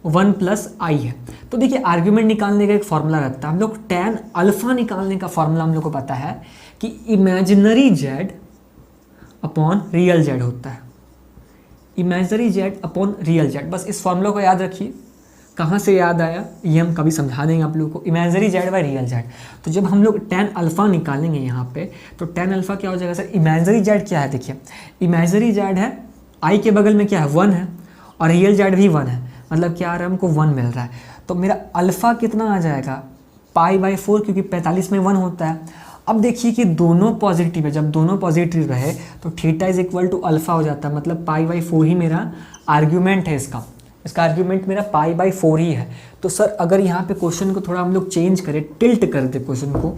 1 plus i है। तो देखिए आर्ग्यूमेंट निकालने का एक फॉर्मूला रहता है, हम लोग tan अल्फ़ा निकालने का फॉर्मूला हम लोग को पता है कि imaginary z upon real z होता है, imaginary z upon real z। बस इस फॉर्मूला को याद रखिए। कहाँ से याद आया ये हम कभी समझा देंगे आप लोगों को, imaginary z by real z। तो जब हम लोग tan अल्फ़ा निकालेंगे यहाँ पे तो tan अल्फ़ा क्या हो जाएगा सर, इमेजिनरी z क्या है, देखिए इमेजिनरी z है, i के बगल में क्या है 1 है और रियल z भी 1 है, मतलब क्या आ रहा है, हमको 1 मिल रहा है। तो मेरा अल्फ़ा कितना आ जाएगा, पाई बाई 4, क्योंकि 45 में 1 होता है। अब देखिए कि दोनों पॉजिटिव है, जब दोनों पॉजिटिव रहे तो theta is equal to alpha हो जाता है, मतलब पाई बाई 4 ही मेरा आर्ग्यूमेंट है। इसका आर्ग्यूमेंट मेरा पाई बाई 4 ही है। तो सर अगर यहाँ पे क्वेश्चन को थोड़ा हम लोग चेंज करें, टिल्ट कर दे क्वेश्चन को,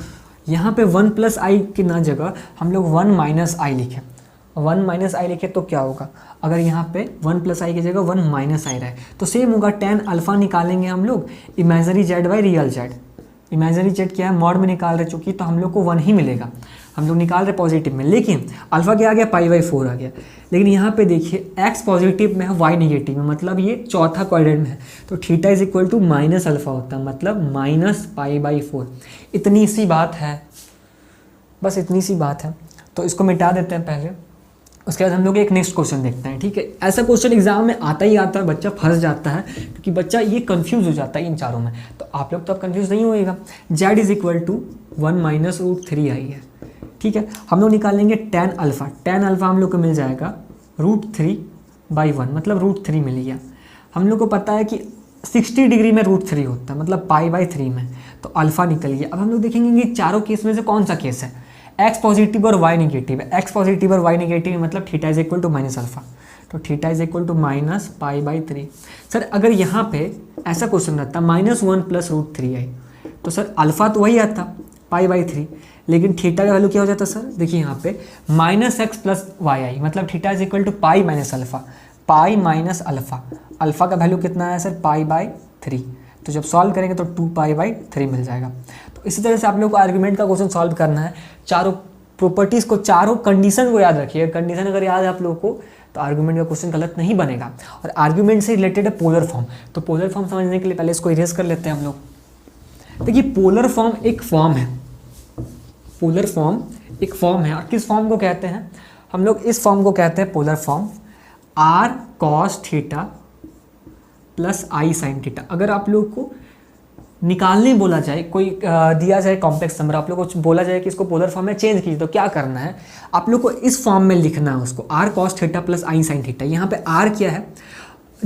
यहाँ पे 1 प्लस आई की ना जगह हम लोग 1 माइनस आई लिखें, 1 माइनस आई लिखे तो क्या होगा, अगर यहाँ पे 1 प्लस आई की जगह 1 माइनस आई रहे तो सेम होगा। tan अल्फ़ा निकालेंगे हम लोग imaginary z by real z। Imaginary z क्या है, मॉड में निकाल रहे चूँकि, तो हम लोग को 1 ही मिलेगा, हम लोग निकाल रहे पॉजिटिव में। लेकिन अल्फ़ा क्या आ गया, पाई बाई 4 आ गया। लेकिन यहाँ पे देखिए x पॉजिटिव में है, y नेगेटिव में, मतलब ये चौथा क्वाड्रेंट में है। तो theta is equal to minus alpha होता है, मतलब माइनस पाई बाई 4। इतनी सी बात है, बस इतनी सी बात है। तो इसको मिटा देते हैं पहले, उसके बाद हम लोग एक नेक्स्ट क्वेश्चन देखते हैं, ठीक है। ऐसा क्वेश्चन एग्जाम में आता ही आता है, बच्चा फंस जाता है क्योंकि बच्चा ये कंफ्यूज हो जाता है इन चारों में। तो आप लोग तो अब कंफ्यूज नहीं होएगा। z is equal to 1 minus root 3 I है, ठीक है। हम लोग निकालेंगे tan अल्फ़ा। tan अल्फ़ा हम लोग को मिल जाएगा √3 बाई 1, मतलब √3 मिल गया। हम लोग को पता है कि 60 डिग्री में √3 होता है, मतलब पाई बाई 3 में, तो अल्फ़ा निकल गया। अब हम लोग देखेंगे कि चारों केस में से कौन सा केस है, x पॉजिटिव और y नेगेटिव है। x पॉजिटिव और y नेगेटिव है, मतलब theta is equal to minus alpha, तो theta is equal to minus pi by 3। Sir अगर यहाँ पे ऐसा क्वेश्चन रहता -1 प्लस √3 आई, तो सर अल्फ़ा तो वही आता पाई बाई 3, लेकिन थीटा का वैल्यू क्या हो जाता सर, देखिए यहाँ पे -x प्लस वाई आई, मतलब theta is equal to pi minus alpha, pi minus alpha. Alpha का वैल्यू कितना है सर, पाई बाई 3। तो जब सॉल्व करेंगे तो 2 पाई बाई 3 मिल जाएगा। तो इसी तरह से आप लोग को आर्ग्यूमेंट का क्वेश्चन सॉल्व करना है। चारों प्रॉपर्टीज़ को, चारों कंडीशन को याद रखिए। कंडीशन अगर याद है आप लोगों को तो आर्ग्यूमेंट का क्वेश्चन गलत नहीं बनेगा। और आर्ग्यूमेंट से रिलेटेड है पोलर फॉर्म, तो पोलर फॉर्म समझने के लिए पहले इसको इरेज कर लेते हैं हम लोग। देखिए पोलर फॉर्म एक फॉर्म है, पोलर फॉर्म एक फॉर्म है। और किस फॉर्म को कहते हैं हम लोग, इस फॉर्म को कहते हैं polar form r cos theta plus आई साइन थीटा। अगर आप लोग को निकालने बोला जाए, कोई दिया जाए कॉम्प्लेक्स नंबर, आप लोग को बोला जाए कि इसको पोलर फॉर्म में चेंज कीजिए, तो क्या करना है, आप लोग को इस फॉर्म में लिखना है उसको, r cos थीटा प्लस आई साइन थीटा। यहाँ पे r क्या है,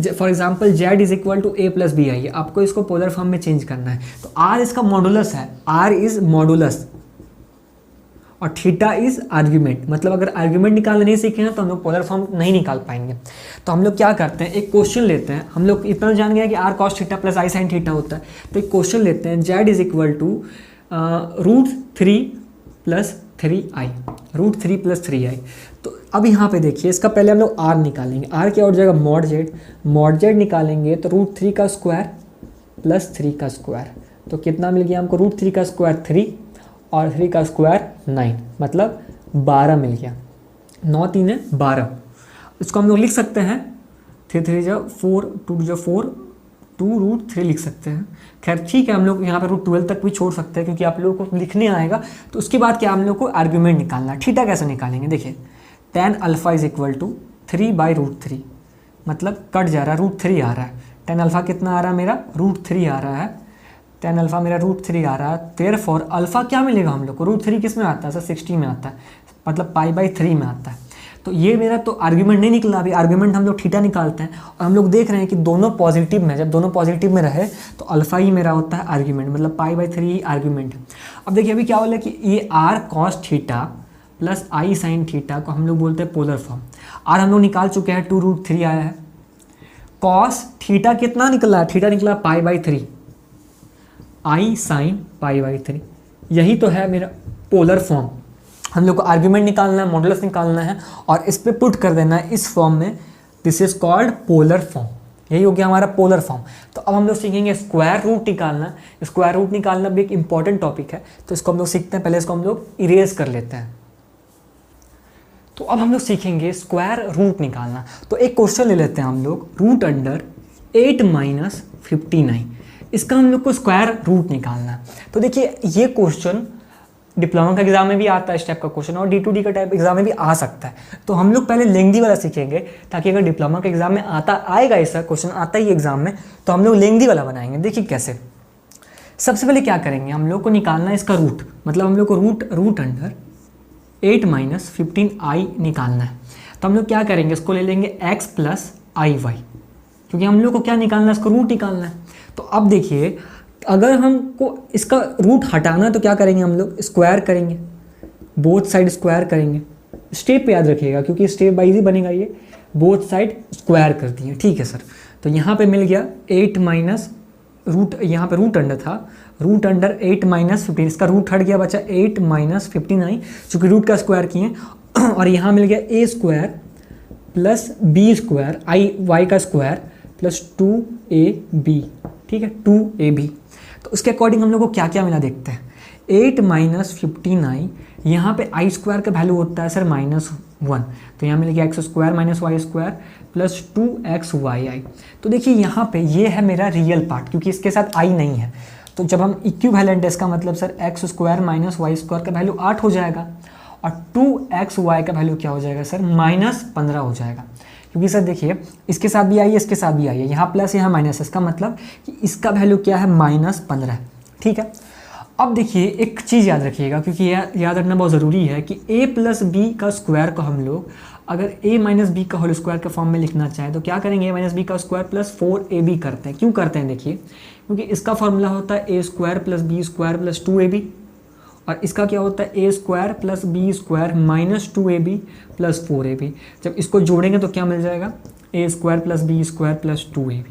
for example z is equal to a plus B I है, आपको इसको पोलर फॉर्म में चेंज करना है। तो r इसका मॉडुलस है, r इज मॉडुलस और थीटा इज आर्ग्यूमेंट। मतलब अगर आर्ग्यूमेंट निकालना नहीं सीखे ना तो हम लोग पोलर फॉर्म नहीं निकाल पाएंगे। तो हम लोग क्या करते हैं, एक क्वेश्चन लेते हैं। हम लोग इतना जान गया कि r cos थीटा प्लस आई साइन थीटा होता है, तो एक क्वेश्चन लेते हैं, z is equal to √3 plus 3i, √3 + 3i। तो अब यहाँ पे देखिए, इसका पहले हम लोग r निकालेंगे। r क्या हो जाएगा, mod z निकालेंगे तो √3 का स्क्वायर + 3 का स्क्वायर, तो कितना मिल गया हमको, √3 का स्क्वायर 3 और 3 का स्क्वायर 9, मतलब 12 मिल गया। 9 3 12। इसको हम लोग लिख सकते हैं 3 3 जो 4 2 जो 4 2√3 लिख सकते हैं। खैर ठीक है, हम लोग यहाँ पर √12 तक भी छोड़ सकते हैं क्योंकि आप लोगों को लिखने आएगा। तो उसके बाद क्या हम लोग को आर्ग्यूमेंट निकालना है। थीटा कैसे निकालेंगे, देखिए tan अल्फ़ा = 3/√3, मतलब कट जा रहा है, √3 आ रहा है। tan अल्फ़ा कितना आ रहा है मेरा, √3 आ रहा है। tan अल्फ़ा मेरा √3 आ रहा है। देयरफॉर अल्फ़ा क्या मिलेगा हम लोग को, √3 किस में आता है सर, 60 में आता है, मतलब π/3 में आता है। तो ये मेरा तो आर्ग्यूमेंट नहीं निकला, अभी आर्ग्यूमेंट हम लोग थीटा निकालते हैं। और हम लोग देख रहे हैं कि दोनों पॉजिटिव में, जब दोनों पॉजिटिव में रहे तो अल्फ़ा ही मेरा होता है आर्ग्यूमेंट, मतलब π/3 ही आर्ग्यूमेंट है। अब देखिए अभी क्या बोला कि ये r cos theta + i sin theta को हम लोग बोलते हैं पोलर फॉर्म। r हम लोग निकाल चुके हैं, 2√3 आया है। cos थीटा कितना निकला, थीटा निकला π/3, i sin π/3, यही तो है मेरा पोलर फॉर्म। हम लोग को आर्ग्यूमेंट निकालना है, मॉडुलस निकालना है और इस पे पुट कर देना है इस फॉर्म में। This is called polar form, यही हो गया हमारा पोलर फॉर्म। तो अब हम लोग सीखेंगे स्क्वायर रूट निकालना। स्क्वायर रूट निकालना भी एक इंपॉर्टेंट टॉपिक है, तो इसको हम लोग सीखते हैं। पहले इसको हम लोग इरेज कर लेते हैं। तो अब हम लोग सीखेंगे स्क्वायर रूट निकालना। तो एक क्वेश्चन ले लेते हैं हम लोग, √8 - 59, इसका हम लोग को स्क्वायर रूट निकालना है। तो देखिए ये क्वेश्चन डिप्लोमा का एग्जाम में भी आता है इस टाइप का क्वेश्चन, और D2D का टाइप एग्जाम में भी आ सकता है। तो हम लोग पहले लेंथी वाला सीखेंगे, ताकि अगर डिप्लोमा के एग्जाम में आएगा ऐसा क्वेश्चन, आता ही एग्जाम में, तो हम लोग लेंथी वाला बनाएंगे। देखिए कैसे, सबसे पहले क्या करेंगे, हम लोग को निकालना है इसका रूट, मतलब हम लोग को √8 - 15i निकालना है। तो हम लोग क्या करेंगे, इसको ले लेंगे x + iy, क्योंकि हम लोग को क्या निकालना है, इसको रूट निकालना है। तो अब देखिए अगर हमको इसका रूट हटाना है तो क्या करेंगे, हम लोग स्क्वायर करेंगे, बोथ साइड स्क्वायर करेंगे। स्टेप पे याद रखिएगा क्योंकि स्टेप वाइज ही बनेगा ये। बोथ साइड स्क्वायर कर दिए, ठीक है सर। तो यहाँ पे मिल गया 8 माइनस रूट, यहाँ पे रूट अंडर था, √8 - 15, इसका रूट हट गया, बचा 8 - 15i, चूँकि रूट का स्क्वायर किए। और यहाँ मिल गया a² + b² y का स्क्वायर + 2ab, ठीक है, 2ab। तो उसके अकॉर्डिंग हम लोग को क्या क्या मिला देखते हैं। 8 - 15i, यहाँ पे i² का वैल्यू होता है सर -1, तो यहाँ मिल गया x² - y² + 2xyi। तो देखिए यहाँ पे ये है मेरा रियल पार्ट, क्योंकि इसके साथ i नहीं है। तो जब हम इक्विवेलेंट है, इसका मतलब सर x² - y² का वैल्यू 8 हो जाएगा, और 2xy का वैल्यू क्या हो जाएगा सर, -15 हो जाएगा। क्योंकि सर देखिए इसके साथ भी आई है, इसके साथ भी आई है, यहाँ प्लस यहाँ माइनस, इसका मतलब कि इसका वैल्यू क्या है, -15, ठीक है। अब देखिए एक चीज़ याद रखिएगा, क्योंकि याद रखना बहुत ज़रूरी है कि a + b का स्क्वायर को हम लोग अगर a - b का होल स्क्वायर के फॉर्म में लिखना चाहें तो क्या करेंगे, a - b का स्क्वायर + 4ab करते हैं। क्यों करते हैं, देखिए क्योंकि इसका फॉर्मूला होता है a² + b² + 2ab, और इसका क्या होता है, a² + b² - 2ab + 4ab। जब इसको जोड़ेंगे तो क्या मिल जाएगा, a² + b² + 2ab,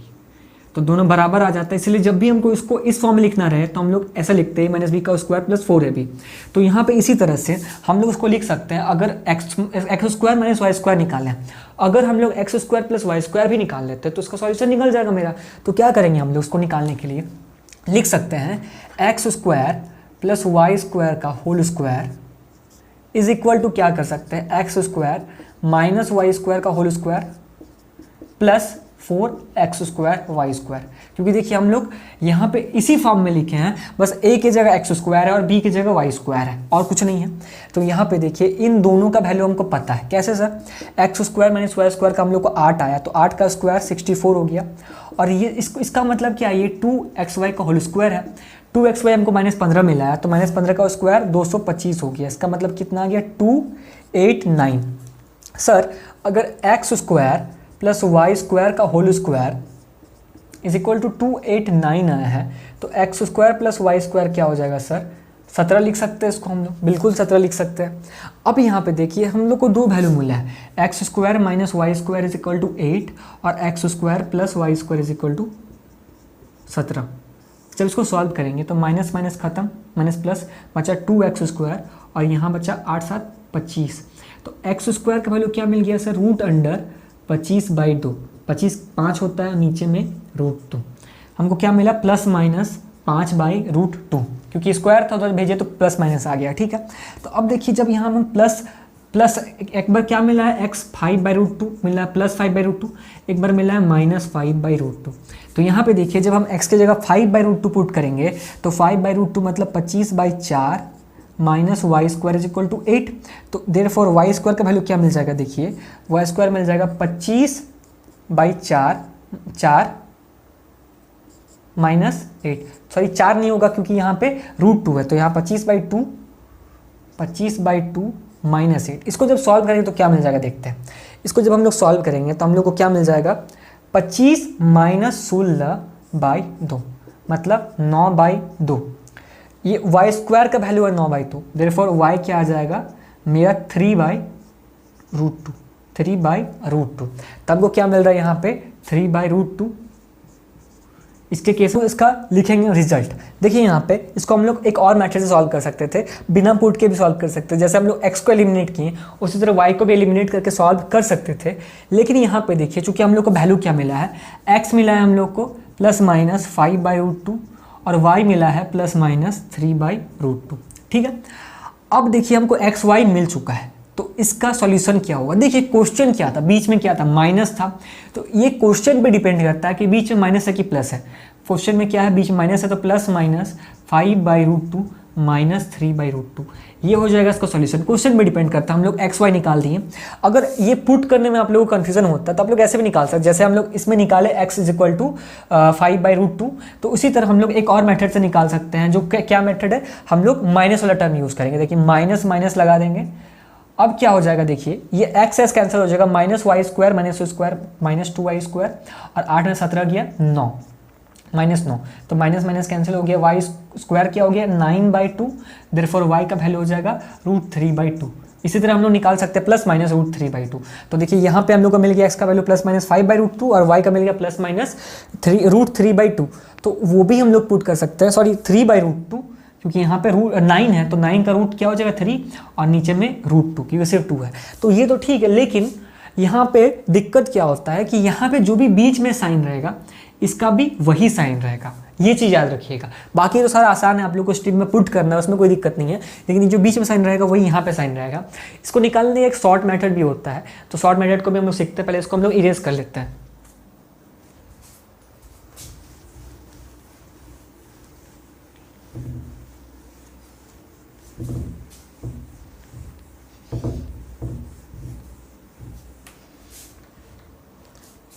तो दोनों बराबर आ जाता है। इसलिए जब भी हमको इसको इस फॉर्म में लिखना रहे तो हम लोग ऐसा लिखते हैं a - b का स्क्वायर + 4ab। तो यहाँ पे इसी तरह से हम लोग इसको लिख सकते हैं, अगर x² - y² निकालें, अगर हम लोग x² + y² भी निकाल लेते हैं तो इसका सॉल्यूशन निकल जाएगा मेरा। तो क्या करेंगे हम लोग उसको निकालने के लिए, लिख सकते हैं x² + y² का whole square is equal to, क्या कर सकते हैं, x² - y² का होल स्क्वायर + 4x² y²। क्योंकि देखिए हम लोग यहाँ पे इसी फॉर्म में लिखे हैं, बस a की जगह x² है और b की जगह y² है, और कुछ नहीं है। तो यहाँ पे देखिए इन दोनों का वैल्यू हमको पता है। कैसे सर, x² - y² का हम लोग को 8 आया, तो 8 का स्क्वायर 64 हो गया, और ये इसका मतलब क्या है, ये 2xy का होल स्क्वायर है। 2xy हमको -15 मिला है, तो -15 का स्क्वायर 225 हो गया। इसका मतलब कितना आ गया, 289। सर अगर x² + y² का whole square is equal to 289 आया है, तो x² + y² क्या हो जाएगा सर, 17 लिख सकते हैं इसको हम लोग, बिल्कुल 17 लिख सकते हैं। अब यहाँ पे देखिए हम लोग को दो वैल्यू मिला है, x² - y² is equal to 8 और x² + y² is equal to 17। जब इसको सॉल्व करेंगे तो माइनस माइनस खत्म, माइनस प्लस बचा 2x² और यहाँ बचा 8 7 25। तो एक्स स्क्वायर का वैल्यू क्या मिल गया सर, रूट अंडर 25/2। 25 5 होता है, नीचे में √2। हमको क्या मिला, +-5/√2, क्योंकि स्क्वायर था तो भेजे तो प्लस माइनस आ गया। ठीक है, तो अब देखिए जब यहाँ हम प्लस एक बार क्या मिला है, x 5/√2 मिला है, +5/√2, एक बार मिला है -5/√2। तो यहाँ पे देखिए जब हम x की जगह 5/√2 पुट करेंगे तो 5/√2 मतलब 25/4 -y² = 8। तो देयरफॉर y² का वैल्यू क्या मिल जाएगा, देखिए y² मिल जाएगा 25/4 -8, सॉरी 4 नहीं होगा क्योंकि यहाँ पे √2 है, तो यहाँ 25/2 -8। इसको जब सॉल्व करेंगे तो क्या मिल जाएगा, देखते हैं। इसको जब हम लोग सॉल्व करेंगे तो हम लोग को क्या मिल जाएगा, 25 - 16/2 मतलब 9/2। ये y² का वैल्यू है 9/2, देयरफॉर y क्या आ जाएगा मेरा 3/√2। तब हमको क्या मिल रहा है यहाँ पे 3/√2। इसके केस में इसका लिखेंगे रिजल्ट। देखिए यहाँ पे इसको हम लोग एक और मेथड से सॉल्व कर सकते थे, बिना पुट के भी सॉल्व कर सकते थे। जैसे हम लोग x को एलिमिनेट किए उसी तरह y को भी एलिमिनेट करके सॉल्व कर सकते थे। लेकिन यहाँ पे देखिए चूंकि हम लोग को वैल्यू क्या मिला है, x मिला है हम लोग को +-5/√2 और y मिला है +-3/√2। ठीक है, अब देखिए हमको x y मिल चुका है, तो इसका सॉल्यूशन क्या होगा। देखिए क्वेश्चन क्या था, बीच में क्या था, माइनस था। तो ये क्वेश्चन पे डिपेंड करता है कि बीच में माइनस है कि प्लस है। क्वेश्चन में क्या है, बीच में माइनस है तो +-5/√2 -3/√2 ये हो जाएगा इसका सॉल्यूशन। क्वेश्चन पे डिपेंड करता है, हम लोग x y निकाल दिए। अगर ये पुट करने में आप लोगों को कन्फ्यूजन होता है तो आप लोग ऐसे भी निकाल सकते, जैसे हम लोग इसमें निकाले x = 5/√2, तो उसी तरह हम लोग एक और मेथड से निकाल सकते हैं। जो क्या मेथड है, हम लोग माइनस वाला टर्म यूज़ करेंगे। देखिए माइनस माइनस लगा देंगे, अब क्या हो जाएगा, देखिए ये x कैंसिल हो जाएगा, -y² -2y² और 8 में 17 गया 9 -9, तो माइनस माइनस कैंसिल हो गया, y² क्या हो गया 9/2, देयरफॉर y का वैल्यू हो जाएगा √3/2। इसी तरह हम लोग निकाल सकते हैं +-√3/2। तो देखिए यहाँ पे हम लोग को मिल गया x का वैल्यू +-5/√2 और y का मिल गया +-√3/2। तो वो भी हम लोग पुट कर सकते हैं, सॉरी 3/√2, क्योंकि यहाँ पे √9 है तो 9 का रूट क्या हो जाएगा 3 और नीचे में √2 क्योंकि सिर्फ 2 है। तो ये तो ठीक है, लेकिन यहाँ पे दिक्कत क्या होता है कि यहाँ पे जो भी बीच में साइन रहेगा इसका भी वही साइन रहेगा, ये चीज़ याद रखिएगा। बाकी तो सारा आसान है, आप लोग को स्ट्रिप में पुट करना है, उसमें कोई दिक्कत नहीं है, लेकिन जो बीच में साइन रहेगा वही यहाँ पे साइन रहेगा। इसको निकालने एक शॉर्ट मेथड भी होता है, तो शॉर्ट मेथड को भी हम लोग सीखते हैं। पहले इसको हम लोग इरेज कर लेते हैं।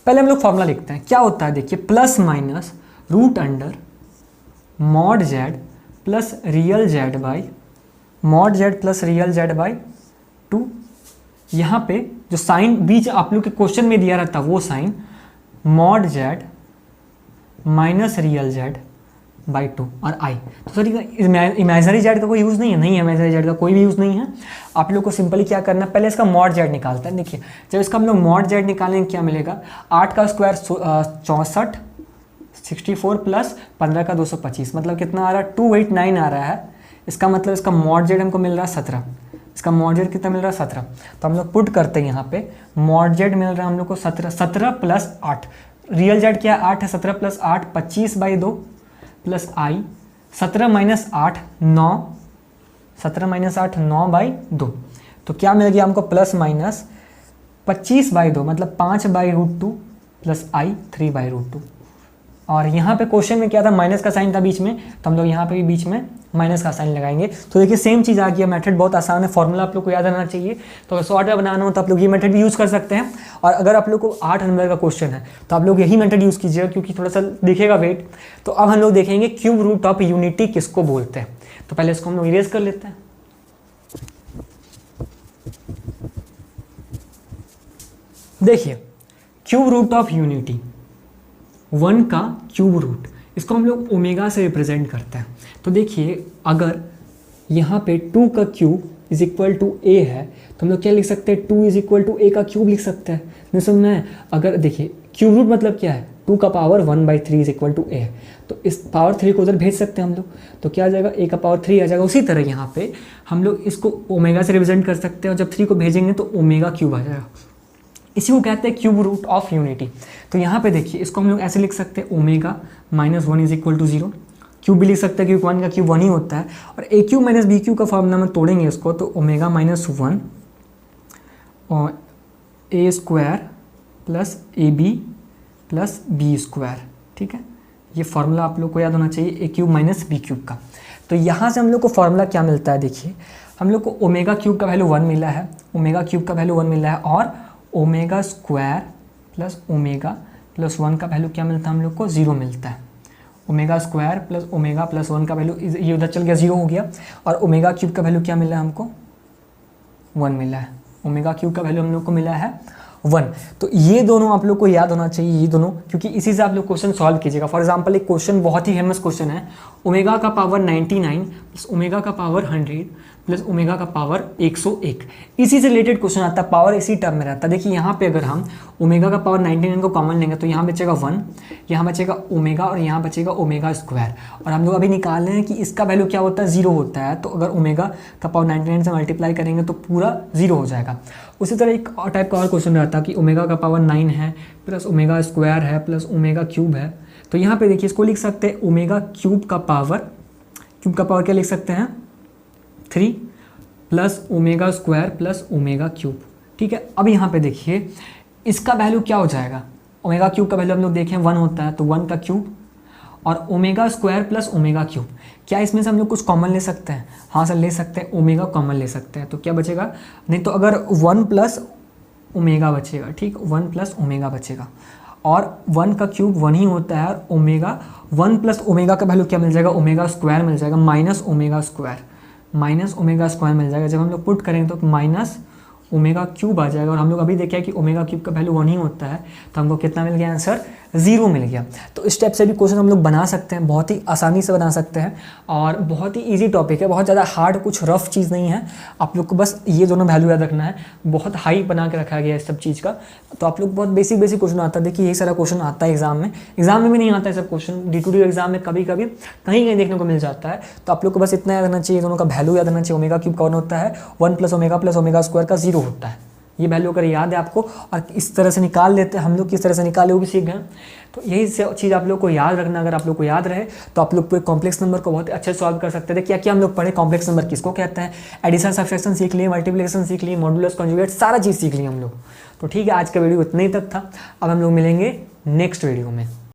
पहले हम लोग फॉर्मूला लिखते हैं, क्या होता है देखिए, +-√under mod z plus real z/2। यहाँ पे जो साइन बीच आप लोग के क्वेश्चन में दिया रहता वो sign mod z - real z/2 और i। तो सर इमेजिनरी जेड का कोई यूज़ नहीं है, नहीं इमेजिनरी जेड का कोई भी यूज़ नहीं है। आप लोग को सिंपली क्या करना है, पहले इसका mod z निकालता है। देखिए जब इसका हम लोग mod z निकालेंगे क्या मिलेगा, 8 का स्क्वायर 64, 64 प्लस 15 का 225, मतलब कितना आ रहा है 289 आ रहा है। इसका मतलब इसका mod z हमको मिल रहा है 17। इसका mod z कितना मिल रहा है 17। तो हम लोग पुट करते हैं यहाँ पे, mod z मिल रहा है हम लोग को 17, 17 + 8, रियल z क्या 8 है, 17 + 8 25/2 प्लस i, 17 - 8 9, 17 - 8 9/2। तो क्या मिल गया हमको +-25/2 मतलब 5/√2 प्लस i 3/√2। और यहाँ पे क्वेश्चन में क्या था, माइनस का साइन था बीच में, तो हम लोग यहाँ पे भी बीच में माइनस का साइन लगाएंगे। तो देखिए सेम चीज़ आ गया। मेथड बहुत आसान है, फॉर्मूला आप लोग को याद रहना चाहिए। तो अगर शॉर्ट में बनाना हो तो आप लोग ये मेथड भी यूज़ कर सकते हैं। और अगर आप लोग को 8 नंबर का क्वेश्चन है तो आप लोग यही मेथड यूज़ कीजिएगा, क्योंकि थोड़ा सा दिखेगा वेट। तो अब हम लोग देखेंगे क्यूब रूट ऑफ यूनिटी किसको बोलते हैं। तो पहले इसको हम लोग इरेज कर लेते हैं। देखिए क्यूब रूट ऑफ यूनिटी 1 का क्यूब रूट, इसको हम लोग ओमेगा से रिप्रेजेंट करते हैं। तो देखिए अगर यहाँ पे 2 का क्यूब इज इक्वल टू ए है, तो हम लोग क्या लिख सकते हैं, 2 इज इक्वल टू ए का क्यूब लिख सकते हैं। नहीं समझ में है? अगर देखिए क्यूब रूट मतलब क्या है, 2 का पावर 1/3 इज इक्वल टू ए, तो इस पावर 3 को उधर भेज सकते हैं हम लोग, तो क्या आ जाएगा, ए का पावर 3 आ जाएगा। उसी तरह यहाँ पे हम लोग इसको ओमेगा से रिप्रेजेंट कर सकते हैं, और जब 3 को भेजेंगे तो ओमेगा क्यूब आ जाएगा। इसी को कहते हैं क्यूब रूट ऑफ यूनिटी। तो यहाँ पे देखिए इसको हम लोग ऐसे लिख सकते हैं, omega -1 is equal to 0। Cube भी लिख सकते हैं क्योंकि 1 का क्यूब 1 ही होता है, और a cube minus b cube का फॉर्मूला में तोड़ेंगे इसको, तो ओमेगा -1 और a square plus a b plus B square. ठीक है, ये फार्मूला आप लोग को याद होना चाहिए, ए क्यूब माइनस बी क्यूब का। तो यहाँ से हम लोग को फार्मूला क्या मिलता है, देखिए हम लोग को ओमेगा क्यूब का वैल्यू 1 मिला है, ओमेगा क्यूब का वैल्यू 1 मिला है, और omega square plus omega plus 1 का वैल्यू क्या मिलता है, हम लोग को 0 मिलता है। Omega square plus omega plus 1 का वैल्यू ये उधर चल गया, 0 हो गया, और ओमेगा क्यूब का वैल्यू क्या मिला है हमको, 1 मिला है। ओमेगा क्यूब का वैल्यू हम लोग को मिला है 1। तो ये दोनों आप लोग को याद होना चाहिए, ये दोनों, क्योंकि इसी से आप लोग क्वेश्चन सॉल्व कीजिएगा। फॉर एग्जांपल एक क्वेश्चन बहुत ही फेमस क्वेश्चन है, ओमेगा का पावर 99 प्लस ओमेगा का पावर 100 प्लस ओमेगा का पावर 101। इसी से रिलेटेड क्वेश्चन आता है, पावर इसी टर्म में रहता है। देखिए यहाँ पे अगर हम ओमेगा का पावर 99 को कॉमन लेंगे तो यहाँ बचेगा 1, यहाँ बचेगा ओमेगा, और यहाँ बचेगा ओमेगा स्क्वायर। और हम लोग अभी निकाल रहे हैं कि इसका वैल्यू क्या होता है, 0 होता है। तो अगर ओमेगा का पावर 99 से मल्टीप्लाई करेंगे तो पूरा 0 हो जाएगा। उसी तरह एक और टाइप का और क्वेश्चन रहता है कि ओमेगा का पावर 9 है प्लस ओमेगा स्क्वायर है प्लस ओमेगा क्यूब है। तो यहाँ पे देखिए इसको लिख सकते हैं ओमेगा क्यूब का पावर क्या लिख सकते हैं, 3 plus omega square plus omega cube. ठीक है, अब यहाँ पे देखिए इसका वैल्यू क्या हो जाएगा, ओमेगा क्यूब का वैल्यू हम लोग देखें 1 होता है, तो 1 का क्यूब और omega square plus omega cube. क्या इसमें से हम लोग कुछ कॉमन ले सकते हैं? हाँ सर ले सकते हैं, ओमेगा कॉमन ले सकते हैं। तो क्या बचेगा, नहीं तो अगर 1 प्लस ओमेगा बचेगा, ठीक, 1 प्लस ओमेगा बचेगा, और 1 का क्यूब 1 ही होता है, और ओमेगा 1 प्लस ओमेगा का वैल्यू क्या मिल जाएगा, ओमेगा स्क्वायर मिल जाएगा, माइनस ओमेगा स्क्वायर मिल जाएगा। जब हम लोग पुट करेंगे तो माइनस ओमेगा क्यूब आ जाएगा, और हम लोग अभी देखे कि ओमेगा क्यूब का वैल्यू 1 ही होता है, तो हमको कितना मिल गया आंसर, 0 मिल गया। तो इस टाइप से भी क्वेश्चन हम लोग बना सकते हैं, बहुत ही आसानी से बना सकते हैं, और बहुत ही इजी टॉपिक है, बहुत ज़्यादा हार्ड कुछ रफ चीज़ नहीं है। आप लोग को बस ये दोनों वैल्यू याद रखना है, बहुत हाई बना के रखा गया है इस सब चीज़ का। तो आप लोग बहुत बेसिक क्वेश्चन आता है, देखिए यही सारा क्वेश्चन आता है एग्जाम में भी नहीं आता है सब क्वेश्चन, D2D एग्जाम में कभी कभी कहीं देखने को मिल जाता है। तो आप लोग को बस इतना याद रखना चाहिए, दोनों का वैल्यू याद रखना चाहिए। ओमेगा क्यूब कौन होता है, 1 प्लस ओमेगा स्क्वायर का 0 होता है। ये वैल्यू अगर याद है आपको, और इस तरह से निकाल लेते हैं हम लोग, किस तरह से निकाले वो भी सीख गए। तो यही चीज़ आप लोग को याद रखना, अगर आप लोग को याद रहे तो आप लोग पूरे कॉम्प्लेक्स नंबर को बहुत अच्छे से सॉल्व कर सकते थे। क्या क्या हम लोग पढ़े, कॉम्प्लेक्स नंबर किसको कहते हैं, एडिशन सब्ट्रैक्शन सीख लिए, मल्टीप्लिकेशन सीख लिए, मॉडुलस कॉन्जुगेट, सारा चीज़ सीख लिए हम लोग। तो ठीक है, आज का वीडियो इतना ही तक था। अब हम लोग मिलेंगे नेक्स्ट वीडियो में।